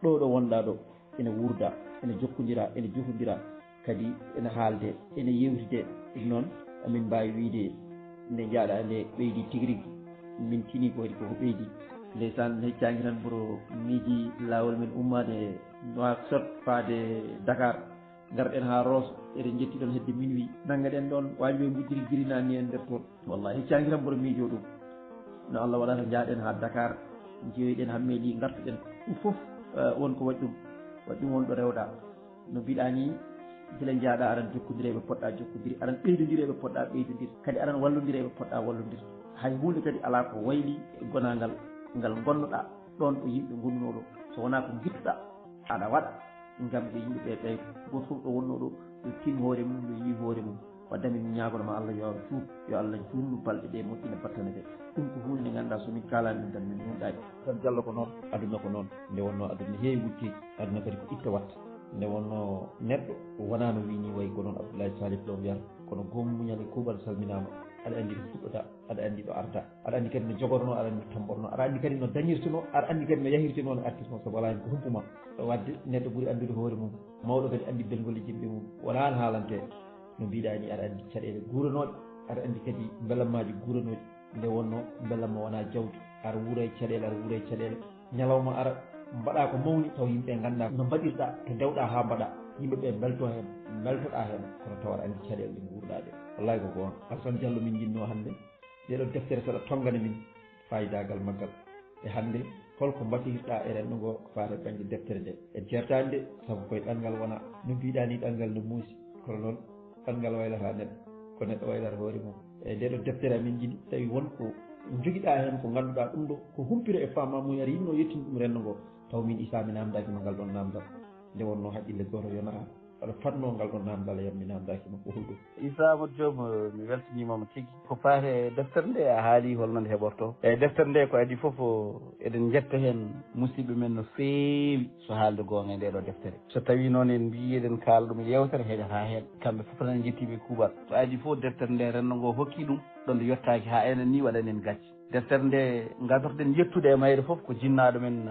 ɗo wonɗa ɗo ene wurda ene jokkodira ene jokodira kadi ene haalde ene yewtide ɗum noon amin mbawi wiide nde jaaɗa nde ɓeydi tigui rigui min tini ko kadi koko ɓeydi ndeysan heccangi tan pour miiji lawol men ummade Nouakchott faade Dakar garɗen ha Rosso eɗen jettiɗon hedde minuit naggaɗen ɗon wajiɓe gujjiri jirinani en nder toon wallahi heccangi tan mboɗo miijo ɗum no Allah waɗata jaaɗen ha Dakar jeeyiɗen hammeɗi gartuɗen ɗum foof wonko waɗi ɗum wonɗo rewɗa no mbiɗa ni gila jaaɗa aɗan jokkodiri ɓe poɗɗa jokkodiri aɗan ɓeydodiri ɓe poɗɗa ɓeydodir kadi aɗan wallodiri ɓe poɗɗa wallodir hay hunde kadi ala ko wayli gonagal ngal gonnoɗa ɗon ɗo yimɓe gonnunoɗo so wona ko guittuɗa aɗa waɗa gam ɓe yimɓeɓe ɓeydo goto foof ɗo wonnoɗo yo tin hoore mum yo yi hoore mum wadde min ñagonoma Allah yo juut yo Allah juutnu balɗe ɗe moƴƴina battane ɗe ɗum ko hunde nde ganduɗa somin kalani ɗum tan min hunɗaki tan Diallo ko noon aduna ko noon nde wonno aduna heewi wutteji aduna kadi ko itta watta nde wonno neɗɗo wona no wini way ko noon Abdoulaye Salif Lo wiyata kono gom muñal e kuuɓal salminama aɗa andi ɗo fuɗɗota aɗa andi ɗo arta aɗa andi kadi no jogorno aɗa andi no tamborno aɗa andi kadi no dañirtuno aɗa andi kadi no yahirtuno no artirno sabu wala hen ko humpuma wadde neɗɗo ɓuuri andude hoore mum mawɗo kadi andi belgol e jimɓe mum wona an haalante no mbiɗa ni aɗa andi caɗele guuranoɗe aɗa andi kadi belammaji guuranoji nde wonno belamma wona jawdi aɗa wuura e caɗele aɗa wuura e caɗele ñalawma ara mbaɗa ko mawni taw yimɓe ganda no mbaɗirɗa to dewɗa ha mbaɗa yimɓeɓe belto hen beltoɗa hen kono taw aɗa andi caɗele ɗe guurɗa ɗe wallahi ko goon Alassane Diallo min jinno hannde ɗeɗo deftere saɗa tongane min fayidagal maggal e hannde holko mbaɗirɗa e renndo ngo ko faate banggue deftere nde e jertani de saabu koye ɗanngal wona no mbiɗa ni ɗanngal no muusi kono noon ɗanngal waylata neɗɗo ko neɗɗo waylata hoore mum e ndeɗo deftere amin jiɗi tawi wonko joguiɗa hen ko ganduɗa ɗum ɗo ko humpire e fama mum aɗa yinno yettinde ɗum renndo ngo taw min isami namdakima ngal ɗon namdal nde wonno haqqille goto yonata aɗa fatno ngal ɗon namdal yam mi namdakima ko hulɗum Issa Amadou Diom mi weltanimama tigui ko faate deftere nde a haali holno nde heɓorto eyyi deftere nde ko adi foof eɗen jetta hen musidɓe men no feewi so haalde gonga e ndeɗo deftere so tawi noon en mbi eɗen kaala ɗum yewtere heeƴata hen kamɓe foof tan jettiɓe kuuɓal so adi foof deftere nde renndo ngo hokki ɗum ɗon nde yettaki ha enen ni waɗani en gacce deftere nde gadorɗen yettude e mayre foof ko jinnaɗo men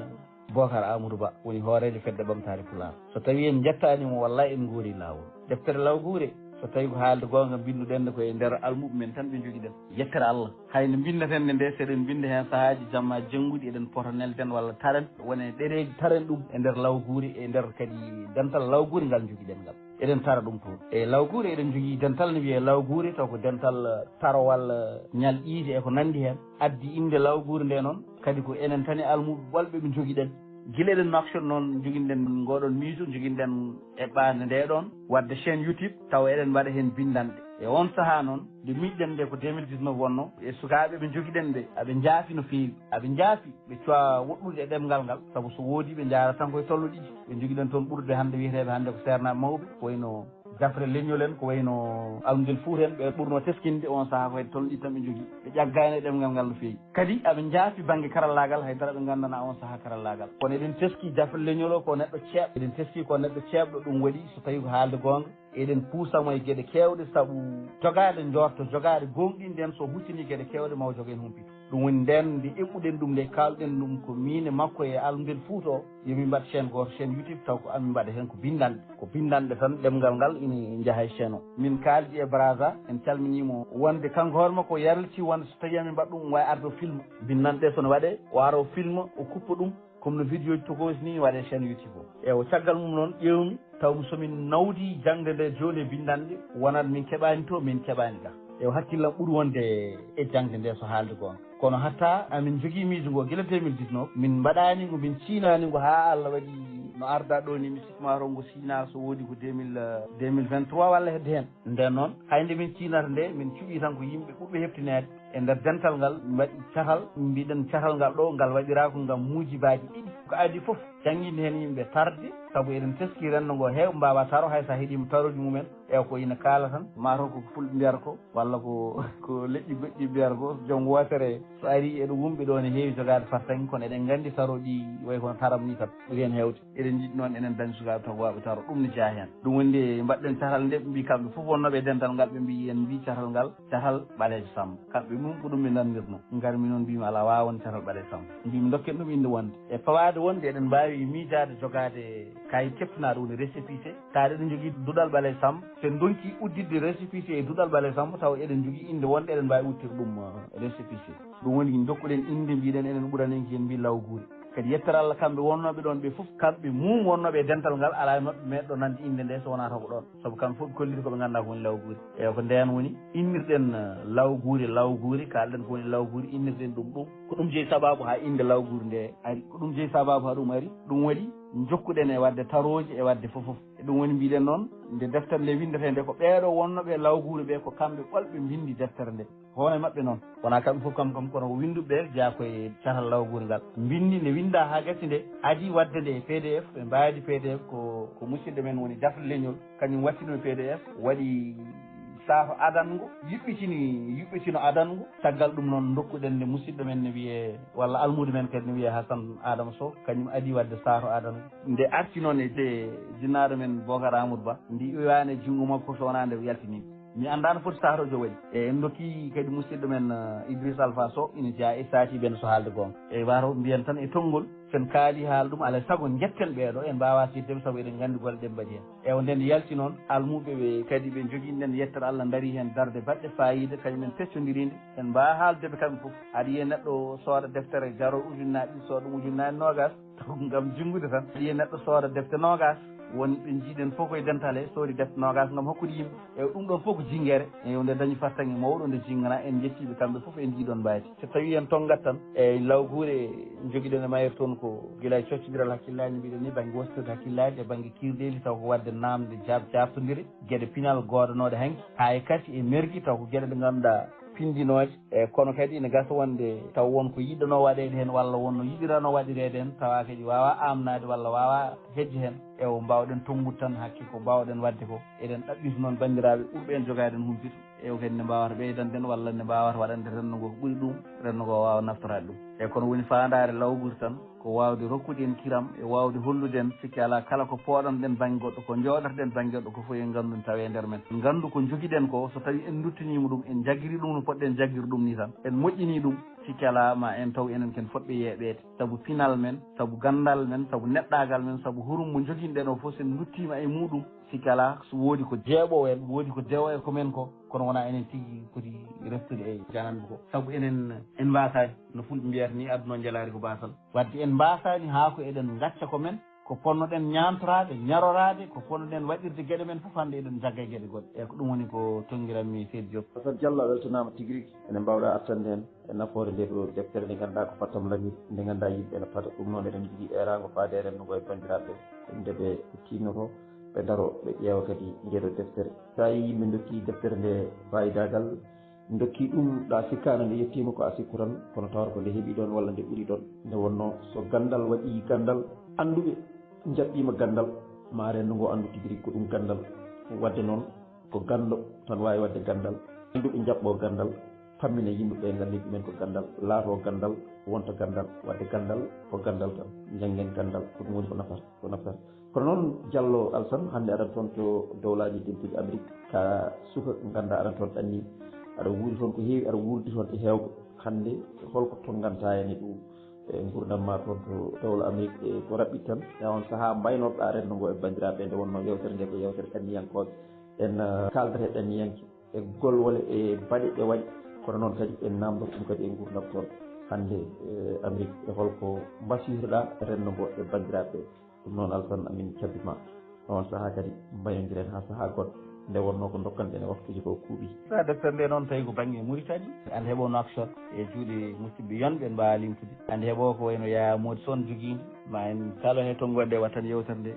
Bocar Amadou Ba woni hoorejo fedde ɓamtare Pulaar so tawi en jettanimo wallahi en goori lawol deftere law guure so tawi ko haalde gonga binduɗen koye nder almuɓe men tan ɓe joguiɗen yettere Allah hayno bindeten nde seɗen binda hen sahaji jamma jangguɗi eɗen poto nelden walla taren wone ɗereji taren ɗum e nder law guure e nder kadi dental law guure ngal joguiɗen ngal eɗen tara ɗum toon e law guure eɗen jogui dental ne wiye law guure taw ko dental tarowal ñal ƴiide e ko nandi hen addi inde law guure nde noon kadi ko enen tan e almuɓe ɓolɓe ɓe joguiɗen guila eɗen noktion noon joguinɗen ngoɗon miijo joguinɗen e ɓande nde ɗon wadde chaîne YouTube taw eɗen mbaɗa hen bindanɗe e on saaha noon nde miiƴɗen nde ko 2019 wonno e sukaɓe ɓe joguiɗen ɓe aɓe jaafi no feewi aɓe jaafi ɓe cuwa woɗɗude e ɗemgal ngal saabu so woodi ɓe jarata tan koye tollo ɗiɗi ɓe joguiɗen toon ɓurde hannde wiyeteɓe hannde ko sernaɓe mawɓe ko wayno jafre leñol en ko wayno almudel Fuuta en ɓe ɓurno teskinde on saaha koye tollo ɗiɗi tan ɓe jogui ɓe ƴaggani e ɗemgal ngal no feewi kadi aɓe jaafi banggue karallagal haydara ɓe gandana on saaha karallagal kono eɗen teski jafre leñol o ko neɗɗo ceeɓ eɗen teski ko neɗɗo ceeɓɗo ɗum waɗi so tawi ko haalde gonga eɗen puusamo e gueɗe kewɗe saabu jogade jorto jogade gonɗinde en so huccini gueɗe kewɗe maw jogen humpito ɗum woni nden nde eɓɓuɗen ɗum nde kalɗen ɗum ko min e makko e almudel Fuuta o yomin mbaɗ chaîne goto chaîne YouTube taw ko amin mbaɗa hen ko bindanɗe tan ɗemgal ngal ina jaaha e chaîne o min kaldi e Braza en calminimo wonde kanko hoore makko yarliti wonde so tawi amin mbaɗa ɗum wawi arde o film bindanɗe sono waɗe o ara o film o kuppa ɗum comme no vidéo ji tokosi ni waɗe chaîne YouTube o e o caggal mum noon ƴewmi taw somin nawdi jangde nde joni e bindanɗe wonat min keɓani to min keɓani ga e hakkillam ɓuuri wonde e jangde nde so haalde gonga kono hatta amin jogui miijo ngo guila 2019 min mbaɗani ngo min cinani ngo ha Allah waɗi no arda ɗo ni mi sikma to ngo sina so woodi ko 2023 walla hedde hen nden noon hayde min cinata nde min cuɓi tan ko yimɓe ɓuɓɓe heptinede e nder dental ngal mbaɗi cahal mbiɗen cahal ngal ɗo ngal waɗirako ngam muujibaji ɗiɗi ko adi foof jangguinde hen yimɓe tarde saabu eɗen teski renndo ngo heew mbawa taro hay sa heeɗima taroji mumen e ko ina kaala tan mataw ko fulɓe mbiyata ko walla ko leƴƴi goƴƴi mbiyata ko joom wotere so ari eɗo wumɓe ɗo ne heewi jogade fartangui kono eɗen gandi taroɗi way kono taram ni tan ɓuri hen hewde eɗen jiɗi noon enen dañi sukaɓe taw waɓe taro ɗum ne jeeya hen ɗum woni nde mbaɗɗen cahal nde ɓe mbi kamɓe foof wonnoɓe e dental ngal ɓe mbi en mbi cahal ngal cahal Ɓalejo Samba kamɓe mum ko ɗum ɓe nandirno garmi noon mbimi ala wawa won cahal Ɓalejo Samba mbimi dokken ɗum inde wonde e fawade wonde eɗen mbawi miijade jogade kayit keptinaɗo woni récépissé taade eɗen jogui duɗal Ɓalejo Samba sen donki uddidde récépissé e duɗal Ɓalejo Samba taw eɗen jogui inde wonde eɗen mbawi uddir ɗum récépissé ɗum woni dokkuɗen inde mbiɗen enen ɓuuranen ki en mbi law guuri kadi yettere Allah kamɓe wonnoɓe ɗon ɓe foof kamɓe mum wonnoɓe e dental ngal ala noɓe meɗɗo nande inde nde so wona taw ko ɗon saabu kamɓe foof ɓe kolliti koɓe ganduɗa ko woni law guuri e ko nden woni innirɗen law guuri kalɗen ko woni law guuri innirɗen ɗum ko ɗum jeeyi sababu ha inde law guuri nde ari ko ɗum jeeyi sababu ha ɗum ari ɗum waɗi jokkuɗen e wadde taroji e wadde foof e ɗum woni mbiɗen noon nde deftere nde windete nde ko ɓeeɗo wonnoɓe law guuri ɓe ko kamɓe ɓolɓe bindi deftere nde hono mabɓe noon wona kamɓe foof kam kono ko winduɓe jeeya koye cahal law guuri ngal bindi nde winda ha gasi nde adi wadde nde e PDF ɓe mbaydi PDF ko musidɗo men woni Dafle Leñol kañum wattino PDF waɗi saafa adango yuɓɓitino adango caggal ɗum noon dokkuɗen nde musidɗo men ne wiye walla almude men kadi ne wiye Hassane Adama Sow kañum adi wadde saafa adango nde arti noon e jinnaɗo men Bocar Amadou Ba ndi iwani e jungo makko so wona nde yaltini mi anda no foti sahatojo waɗi e en dokki kadi musidɗo men Idrissa Alpha Sow ina jeeya e satiɓe no so haalde gonga e waro mbiyen tan e tonggol sen kaali haala ɗum alay saago jetten ɓeeɗo en mbawa siddem saabu eɗen nganndi golle ɗe mbaɗi heen nden yalti noon almuɓe ɓe kadi ɓe jogii nden yettere Allah daari heen darde baɗɗe fayida kañumen peccondirinde en mbawa haaldeɓe kamɓe fof aɗa yiya neɗɗo sooda deftere jaro ujunnaje ɗiɗi sooda ɗum ujunnaje nogas taw ngam jinggude tan aɗa yiya neɗɗo sooda defte nogas woni ɓe jiiɗen fof koye dental he soodi defte nogas ngam hokkude yimɓe e ɗum ɗon fof ko jinguere e nde dañi fartange mawɗo nde jingana en jettiɓe kamɓe fof en jiiɗon mbaadi so tawi en tongat tan e lawguure joguiɗen e mayre toon ko guila e coccodiral hakkillaji mbiɗen ni banggue wostode hakkillaji e banggue kirɗeli taw ko wadde namde jabtodire gueɗe pinal godanoɗe hanki ha e kati e mergui taw ko gueɗe ɗe ganduɗa pindinoje e kono kadi ene gasa wonde taw wonko yiɗɗano waɗede hen walla wonno yiɗirano waɗirede hen tawa kadi wawa amnade walla wawa hejje hen e o mbawɗen tongude tan hakke ko mbawɗen wadde ko eɗen ɗaɓɓita noon bandiraɓe ɓurɓe en jogaden humpito e kadi ne mbawata ɓeydanden walla ne mbawata waɗande rendogo ko ɓuuri ɗum rendogo wawa naftorade ɗum e kono woni fandare lawgude tan ko wawde rokkude en kiram e wawde hollude en sikki ala kala ko poɗanɗen banggue goɗɗo ko joɗotoɗen banggue goɗɗo ko fof en gandu tawe nder men gandu ko joguiɗen ko so tawi en duttinima ɗum en jagguiri ɗum no poɗɗen jagguiri ɗum ni tan en moƴƴini ɗum sikki ala ma en taw enen ken fotɓe yeeɓede saabu pinal men saabu gandal men saabu neɗɗagal men saabu hurum mo joguinɗen o fof sen duttima e muɗum sikki ala so woodi ko jeeɓo en woodi ko dewo e komen ko kono wona enen tigui poti reftude e jananɓe ko saabu enen en mbasani no fulɓe mbiyata ni aduna jalari ko basal wadde en mbasani ha ko eɗen gacca ko men ko ponnoɗen ñamtorade ñarorade ko ponnoɗen waɗirde gueɗe men fof hande eɗen jagga e gueɗe goɗɗe e ko ɗum woni ko tonguiranmi Seydi Diop Assane Diallo a weltanama tigui rigui ene mbawɗa artande hen e nafoore nde ɗo deftere nde ganduɗa ko fattam lamir nde ganduɗa yimɓe ene paata ɗum noon eɗen jogui erago faade rennogo e bandiraɓe nde ɓe tinnoto ɓe daaro ɓe ƴeewa kadi ndeɗo deftere sa yi yimɓe dokki deftere nde fayidagal dokki ɗum ɗa sikkano nde yettima ko a sikku tan kono tawata ko nde heeɓi ɗon walla nde ɓuuri ɗon nde wonno so gandal waɗi gandal anduɓe jaɓɓima gandal ma rendo ngo andu tigui rigui ko ɗum gandal wadde noon ko gando tan wawi wadde gandal anduɓe jaɓɓo gandal fammine yimɓeɓe gandi ɗumen ko gandal laato gandal wonta gandal wadde gandal ko gandal tan janggen gandal ko ɗum woni ko nafata kono noon Diallo Alassane hande aɗa toon to dowlaji dentuɗi Amérique ka suka ganda aɗa toon ɗanni aɗa wuuri toon ko heewi aɗa wuurdi toon e hewɓe hande holko tonganta hene ɗum e gurdam ma toon to dowla Amérique e ko raɓɓi tan e on saaha mbaynoɗa renndo ngo e bandiraɓe nde wonno yewtere nde ko yewtere ɗanniyankoɓe en kaldata e ɗanniyanke e golwole e baɗe ɗe waɗi kono noon kadi en namdo ɗum kadi e gurdam toon hande Amérique e holko mbasiytoɗa renndo ngo e bandiraɓe ɗum noon Alassane amin cabbima on saaha kadi mbayodiren ha saaha goɗɗo nde wonno ko dokkanɗen e waktuji ko kuuɓi sa deftere nde noon tawi ko banggue Mauritanie ande heeɓo Nouakchott e juuɗe musidɓe yonɓe en mbawa limtude ande heeɓo ko wayno Yaya Mody Son joguide ma en kala he toon gonɗe wattan yewtere nde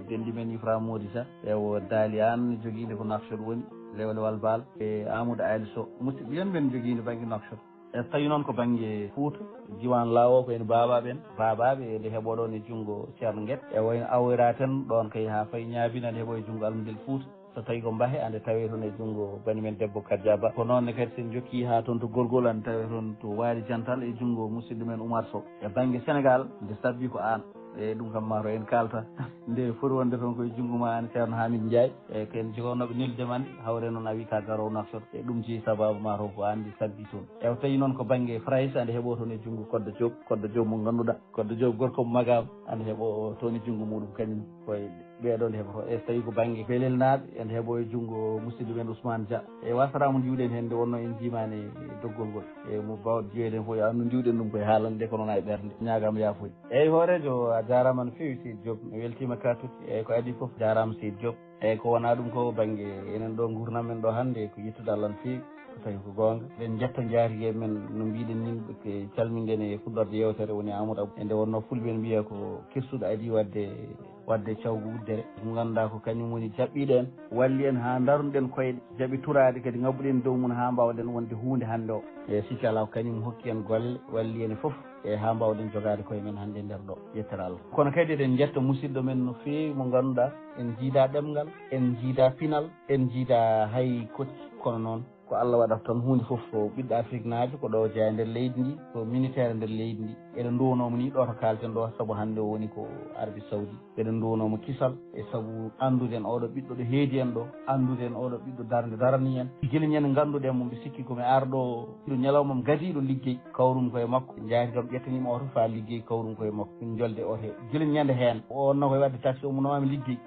dendi men Ifra Mody Sa ewo Daali An joguide ko Nouakchott woni Lewlewal Baal e Amadou Ali Sow musidɓe yonɓe en joguide banggue Nouakchott e tawi noon ko banggue Fouta diwan Lawo ko en babaɓe nde heeɓoɗon e junggo Ceerno Guet e wayno awoyra tan ɗon kay ha fayi ñaabina nde heeɓo e junggo Almudel Fouta so tawi ko Mbahe ande tawe toon e junggo banimen debbo Kadia Ba ko noonne kadi sen jokki ha toon to Gorgol ande tawe toon to Waali Jantal e junggo musidɗo men Oumar Sow e banggue Sénégal nde sabbi ko an e ɗum kam mato en kalta nde foti wonde toon koye junggo ma an Ceerno Hamidou Ndiaye e ken jogonoɓe nildemande hawre noon a wi ka garowo Nouakchott e ɗum jeeyi sababu ma to ko andi sabbi toon e tawi noon ko banggue France ande heeɓo toon e junggo Koddo Diop mo ganduɗa Koddo Diop gorko mo Magam ande heeɓo toon e junggo muɗum kañum koye ɓeɗo nde heɓoto e so tawi ko banggue Belel Naaɓe ene heeɓo e junggo musidɗo men Ousmane Dia e wasatamo jiwɗen hen nde wonno en jimani e doggol ngol e mo bawɗo jiyoyɗen fof yo andu jiwɗen ɗum koye haalande kono na e ɓerde ñagama yafuya eyyi hoorejo a jarama no fewi Seydi Diop mi weltima katude eyyi ko adi foof jarama Seydi Diop eyyi ko wona ɗum ko banggue enen ɗo gurdam men ɗo hande ko yettude Allah no fewi so tawi ko gonga ɓen jetta jaarigue men no mbiɗen nin ko calminɗen e fuɗɗorde yewtere woni Amadou Abou e nde wonno fulɓe en mbiya ko kirsuɗo adi wadde cawgu wuddere ko ganduɗa ko kañum woni jaɓɓiɗo en walli en ha daruɗen koyɗe jaaɓi turade kadi ngabbuɗen dow mum ha mbawɗen wonde hunde hande o e sikki ala ko kañum hokki en golle walli en foof e ha mbawɗen jogade koye men hande nder ɗo yettere Allah kono kadi eɗen jetta musidɗo men no fewi mo ganduɗa en jiida ɗemgal en jiida pinal en jiida hay kocci kono noon ko Allah waɗata toon hunde fof ko ɓiɗɗo Afrique naajo ko ɗo jeeya nder leydi ndi ko militaire nder leydi ndi eɗen duwanomo ni ɗo to kalten ɗo saabu hannde o woni ko Arabie Saoudi eɗen duwanomo kisal e saabu anndude en oɗo ɓiɗɗo ɗo heedi en ɗo anndude en oɗo ɓiɗɗo darde darani en guila ñande ngannduɗen mo mbi sikki komi arɗo ɗo ñalawmam gadiɗo liggey kawrum koye makko jaati kam ƴettanima oto fa liggey kawrum koye makko min jolde oto guila ñande heen o wonno koye wadde taxi o munomami liggey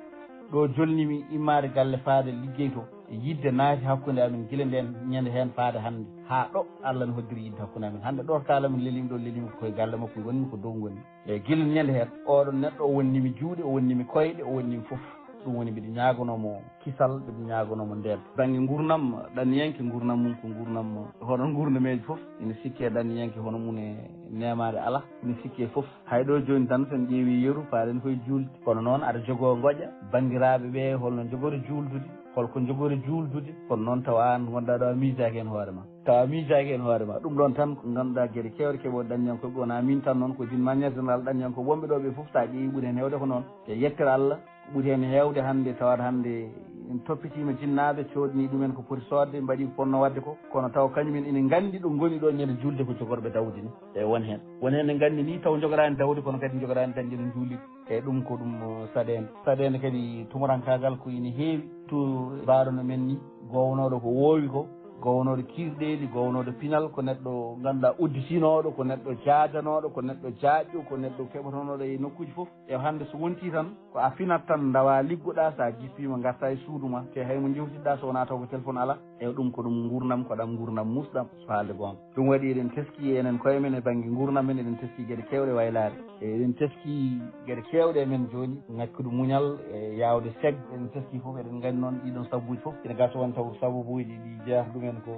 ɗo jolnimi immade galle faade liggey to yidde naati hakkude amin gila nden ñande heen faade hannde haa ɗo Allah ne hoddiri yidde hakkude amin hannde ɗo kalamin lelimi ɗo lelimi koye galle makko wonnimi ko dow ngonni e gila ñande heen oɗon neɗɗo o wonnimi juuɗe o wonnimi koyɗe o wonnimi fof ɗum woni mbiɗa ñagonomo kisal mbiɗa ñagonomo nden banggue gurdam ɗanniyanke gurdam mum ko gurdam hono gurdameji foof ina sikki e ɗanniyanke hono mum e nemade ala ina sikki e foof hayɗo joni tan sen ƴeewi yeeru faɗen koye julde kono noon aɗa jogo goƴa bandiraɓe ɓe holno jogori juldude holko jogori juldude kono noon tawa an gonɗa ɗo a misaki hen hoorema tawa misaki hen hoorema ɗum ɗon tan ko ganduɗa gueɗe kewɗe keɓo ɗanniyankoɓe wona min tan noon ko din maniére général ɗanniyanko wonɓe ɗo ɓe foof sa ƴeewi ɓuuri hen hewde ko noon te yettere Allah ɓuuri hen hewde hannde tawat hannde en toppitima jinnaɓe coodni ɗumen ko poti sodde mbaɗi ko ponno wadde ko kono taw kañumen ina gandi ɗo goni ɗo ñande julde ko jogorɓe dawde ni e won hen ne gandi ni taw jogorani dawde kono kadi jogorani dañde no juuli e ɗum ko ɗum saɗede kadi tumurankagal ko ina heewi to mbaɗono men ni gownoɗo ko woowi ko gownoɗo kirɗeli gownoɗo pinal ko neɗɗo ganduɗa udditinoɗo ko neɗɗo jaajanoɗo ko neɗɗo jaajƴo ko neɗɗo keɓotonoɗo e nokkuji foof e hannde so wonti tan ko a finat tan dawa liggoɗa sa jippima garta e suudu ma te haymo jewtiɗɗa so wona taw ko téléphone ala e ɗum ko ɗum gurdam ko ɗam gurdam musɗam so haalde gonga ɗum waɗi eɗen teski enen koye men e banggue gurdam men eɗen teski gueɗe kewɗe waylare e eɗen teski gueɗe kewɗe men joni ngakkude muñal e yawde seg eɗen teski foof eɗen gandi noon ɗiɗon sababuji foof ene gasa won taw sababuji ɗi jeeyata ɗumen ko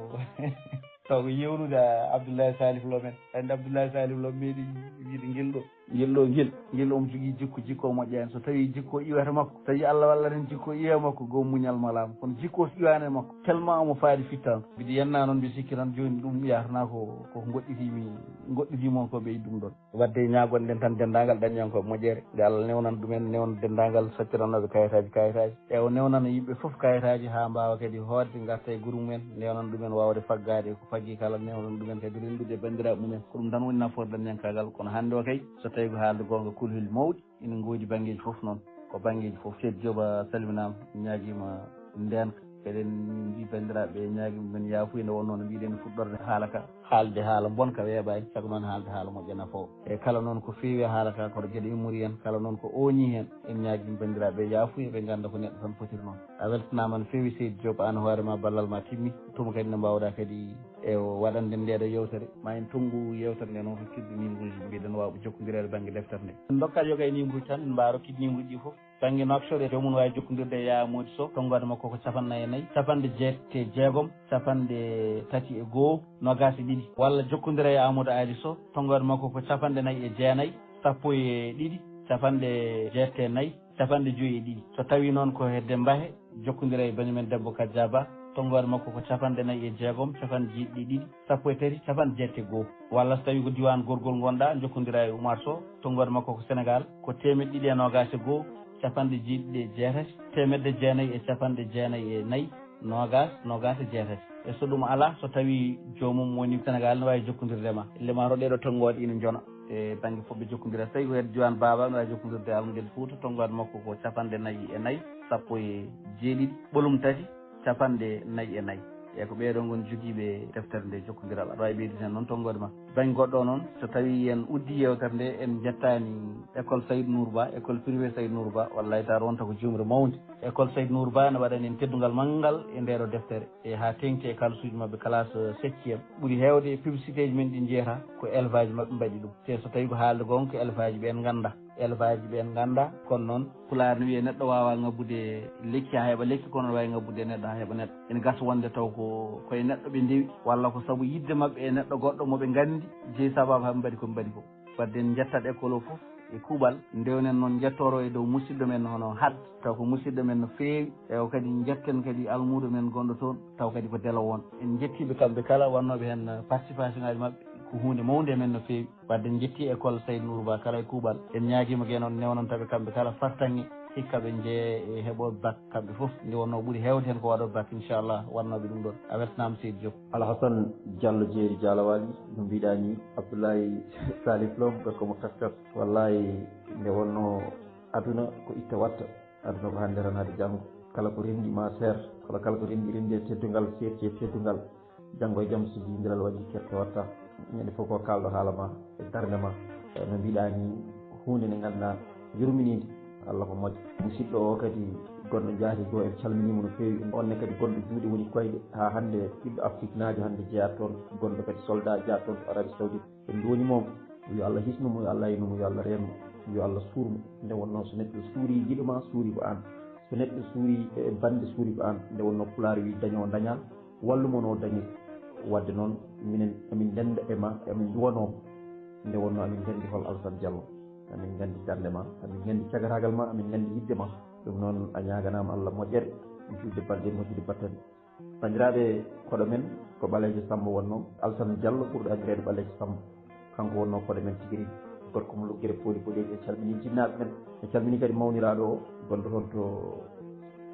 taw ko yewnude Abdoulaye Salif Lo men andi Abdoulaye Salif Lo meeɗi wiide guel omo jogui jikko moƴƴa hen so tawi jikko iwata makko so tawi Allah walla hen jikko iwa makko go muñal malama kono jikko so iwane makko tellement omo faadi fittano mbiɗa yenna noon mbiɗa sikki tan joni ɗum yatana ko goɗɗitimon ko ɓeydi ɗum ɗon wadde ñagonɗen tan dendagal daññankoɓe moƴƴere nde Allah newnan ɗumen newna dendagal sattiranoɓe kayitaji e o newnana yimɓe foof kayitaji ha mbawa kadi hoodde garta e guure mumen newnan ɗumen wawde faggade ko faggi kala newnan ɗumen kadi rendude bandiraɓe mumen ko ɗum tan woni nafoore daññankagal kono hannde o kay so tawi ko haalde gonga kulhuli mawɗi ina goodi banggueji foof noon ko banggueji foof Seydi Diop a salminama ñaguima ndenka eɗen mbi bandiraɓe ñaguima men yaafuya nde wonno no mbiɗen fuɗɗorde haala ka haalde haala bonka weeɓani saago noon haalde haala moƴƴa nafoowo e kala noon ko feewi haala ka koto gueɗe immori hen kala noon ko ooñi hen en ñaguima bandiraɓe yaafuya ɓe ganda ko neɗɗo tan fotiri noon a weltanama no feewi Seydi Diop an hoorema ballal ma timmi tuma kadi ne mbawɗa kadi e waɗande ndeɗo yewtere ma en tonggu yewtere nde noon hokkirde numéro uji mbiɗen wawɓe jokkodirede banggue deftere nde dokkat yoga e numéro uji tan mbawa rokkide numéro ɗi foof banggue nokshode jomum wawi jokkodirde e Yaya Mody Sow tonggode makko ko 49 56 32 nogas e ɗiɗi walla jokkodira e Amadou Ali Sow tonggode makko ko 49 12 64 52 so tawi noon ko hedde Mbahe jokkodira e banimen debbo Kadja Ba tonggode makko ko 49 1 1 walla so tawi ko diwan gorgol gonɗa jokkodira e Oumar Sow tonggode makko ko Sénégal ko 221 1 temedde jeenayyi e capanɗe jeenayyi e nayyi nogas e jeetati e so ɗum ala so tawi jomum woni Sénégal ne wawi jokkodirde lemaro ɗeɗo tonggode ina jona e banggue foof ɓe jokkodira so tawi ko hedde diwan Baba ne wawi jokkodirde Almudel Fouta tonggode makko ko 49 1 ɓolum 3 54 e ko ɓeɗo gooni joguiɓe deftere nde jokkodiral aɗa wawi ɓeydita hen noon tonggode ma banggue goɗɗo noon so tawi en uddi yewtere nde en jettani école Saydou Nour Ba école privé Saydou Nour Ba wallay ta ronta ko jumre mawde école Saydou Nour Ba ne waɗani en teddugal manggal e ndeɗo deftere e ha tengti e kalsuji mabɓe classe 7e ɓuuri hewde publicité ji men ɗi jeeyata ko élevage mabɓe mbaɗi ɗum te so tawi ko haalde gonga ko élevage ɓen ganda kono noon pulaar ne wiye neɗɗo wawa ngabbude lekki ha heeɓa lekki kono wawi ngabbude neɗɗo ha heeɓa neɗɗo ene gasa wonde taw koye neɗɗo ɓe ndewi walla ko saabu yidde mabɓe e neɗɗo goɗɗo moɓe gandi jeeyi sababu haɓe mbaɗi koɓe mbaɗi ko wadde en jettat école o foof e kuuɓal ndewnen noon jettoro e dow musidɗo men hono had taw ko musidɗo men no feewi e o kadi jetten kadi almudo men gonɗo toon taw kadi ko delo won en jettiɓe kamɓe kala wannoɓe hen participation ngaji mabɓe ko hunde mawde men no feewi wadde en jetti école Saydou Nour Ba kala e kuuɓal en ñaguima gue noon newnantaɓe kamɓe kala fartange hikka ɓe jee e heɓoɓe bac kamɓe fof nde wonno ɓuuri hewde hen ko waɗo bac inchallah wannoɓe ɗum ɗon a weltanama Seydi Diop. Alhassane Diallo jeeri Dialawali no mbiɗa ni Abdoulaye Salif Lom gorko mo kaskas wallahi nde wonno aduna ko itta watta aduna ko hande tan hade janggo kala ko rendi ma seer kala ko rendi e teddugal seerti e teddugal janggo e jaam so jindiral waɗi kerte watta ñande fof ko kalɗo haala ma e darde ma no mbiɗa ni hunde nde ganduɗa yurminide Allah ko moƴƴo musidɗo o kadi gonɗo jaati go en calminimo no feewi onne kadi gonɗo juuɗe woni koyɗe ha hande ɓiɗɗo Afrique naajo hande jeeyat toon gonɗo kadi soldat jeeyat toon to Arabie Saoudite en duwanimomo yo Allah hisnumo yo Allah aynumo yo Allah renmo yo Allah suurmo nde wonno so neɗɗo suuri jiɗo ma suuri ko an so neɗɗo suuri e bande suuri ko an nde wonno pulaar wi daño daña wallumo no dañi wadde noon minen emin denda e ma emin duwanoma nde wonno amin gandi hol Alassane Diallo amin gandi darde ma amin gandi cagatagal ma amin gandi yidde ma ɗum noon a ñaganama Allah moƴƴere juutde balɗe moƴƴude battane bandiraɓe koɗo men ko ɓalejo Samba wonno Alassane Diallo ɓurɗo andirede ɓalejo Samba kanko wonno koɗo men tigui rigui gorko mo luggere pooli boɗeji e calmini jinnaɓe men e calmini kadi mawniraɗo o gonɗo toon to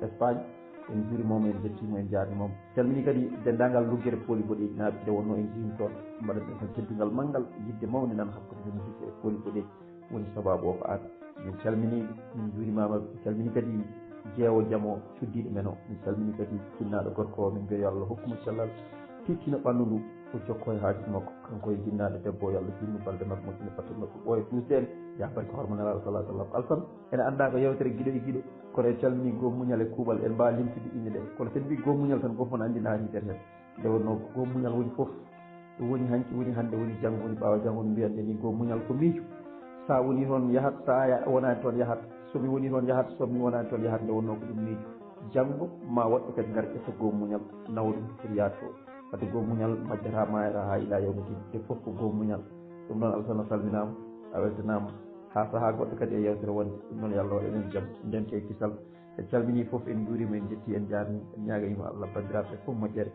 Espagne en juurimomo en jettimo en jarnimomo calmini kadi dendagal luggere pooli boɗeji naaɓe nde wonno en jihim toon mbaɗen ɗen tan teddugal manggal yidde mawde nan hakkude men musique e pooli boɗeji woni sababu o ko an min calmini min juurimama min calmini kadi jeewo jaamo cuddiɗo men o min calmini kadi jinnaɗo gorko o min mbiya yo Allah hokkuma cellal tikkina ɓallu ndu o jokko e haaju makko kanko e jinnaɗo debbo yo Allah jinnu balɗe makko moƴƴina batte makko ɓooya dusde ya barke hormanalaɗo sallah sallam Alassane ene anda ko yewtere guiɗo e guiɗo kono en calmini gom muñal e kuuɓal en mbawi limtude inde ɗe kono sen mbi gom muñal tan goppon andina ha yitere hen nde wonno gom muñal woni foof ɗum woni hanki woni hande woni janggo woni ɓawa janggo no mbiyanɗe ni gom muñal ko miijo sa woni toon yahat sa wonani toon yahat somi woni toon yahat somi wonani toon yahat nde wonno ko ɗum miijo janggo ma woɗɗo kadi gar ƴetta gom muñal nawa ɗum footi yaade to wadde gom muñal majjata mayata ha ila yawmitin te foof ko gom muñal ɗum noon Alassane a salminama a weltanama ha saaha goɗɗo kadi e yewtere wonde ɗum noon yo Allah waɗ enen jaam ndente e kisal en calmini foof en juurima en jetti en jarni en ñaganima Allah bandiraɓe foof moƴƴere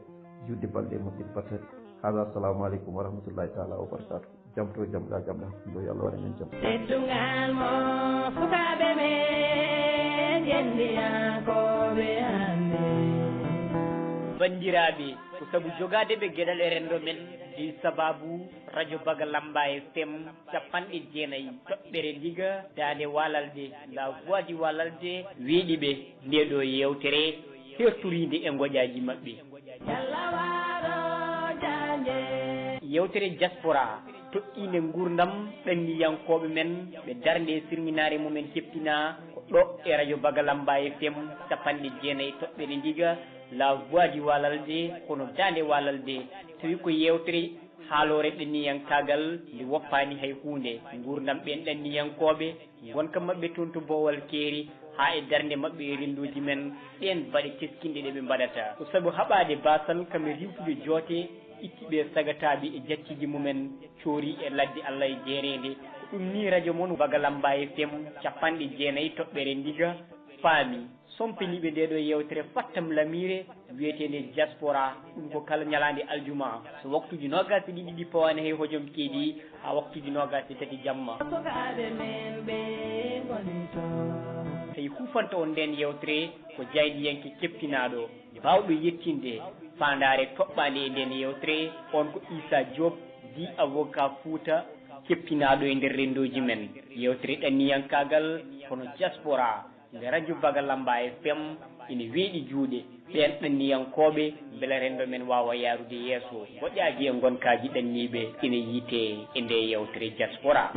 judde balɗe moƴƴude battede hada assalamu aleykum wa rahmatullahi taala wa barakatuh jam to jam ɗa jam ɗa ɗo yo Allah waɗ enen jaam teddungal mo sukaɓe men jendiyankoɓe hande bandiraɓe ko saabu jogade ɓe gueɗal e rendo men ɗi sababu radio Baga Lamba FM 90.4 ndiga dande walalde la voix du walalde wiiɗi ɓe nde ɗo yewtere hertoride e goƴaji mabɓe yewtere diaspora toɓɓinde gurdam ɗanniyankoɓe men ɓe darde sirminare mumen keppina ko ɗo e radio Baga Lamba FM 90.4 ndiga la voix du walalde kono dande walalde tawi ko yewtere haalore ɗanniyankagal nde woppani hay hunde gurdam ɓen ɗanniyankoɓe gonka mabɓe toon to Bowal Keeri ha e darde mabɓe e rendoji men ɗen baɗe teskinɗe ɗe ɓe mbaɗata ko saabu haɓade basan kamɓe riwtude joote ittiɓe sagataɓe e jacciji mumen coori e ladde Allah e jeerede ko ɗum ni radio moon Baga Lamba FM 90.4 ndiga faami sompiniɓe nde ɗo yewtere fattam lamire wiyetede diaspora ɗum ko kala ñalande aljuma so waktuji nogas e ɗiɗi ɗi pawani hay hojom keeɗi ha waktuji nogas e tati jamma sukaɓe men ɓe goni toon tawi hufanta on nden yewtere ko jaydiyanke keppinaɗo bawɗo yettinde fandare toɓɓande e nden yewtere on ko Issa Diop di avocat Fouta keppinaɗo e nder rendoji men yewtere ɗanniyankagal kono diaspora nde radio Baga Lamba FM ina weeɗi juuɗe ɓen ɗanniyankoɓe beele rendo men wawa yarude yeeso goƴƴaji e gonkaji ɗanniɓe ina yiite e nde yewtere diaspora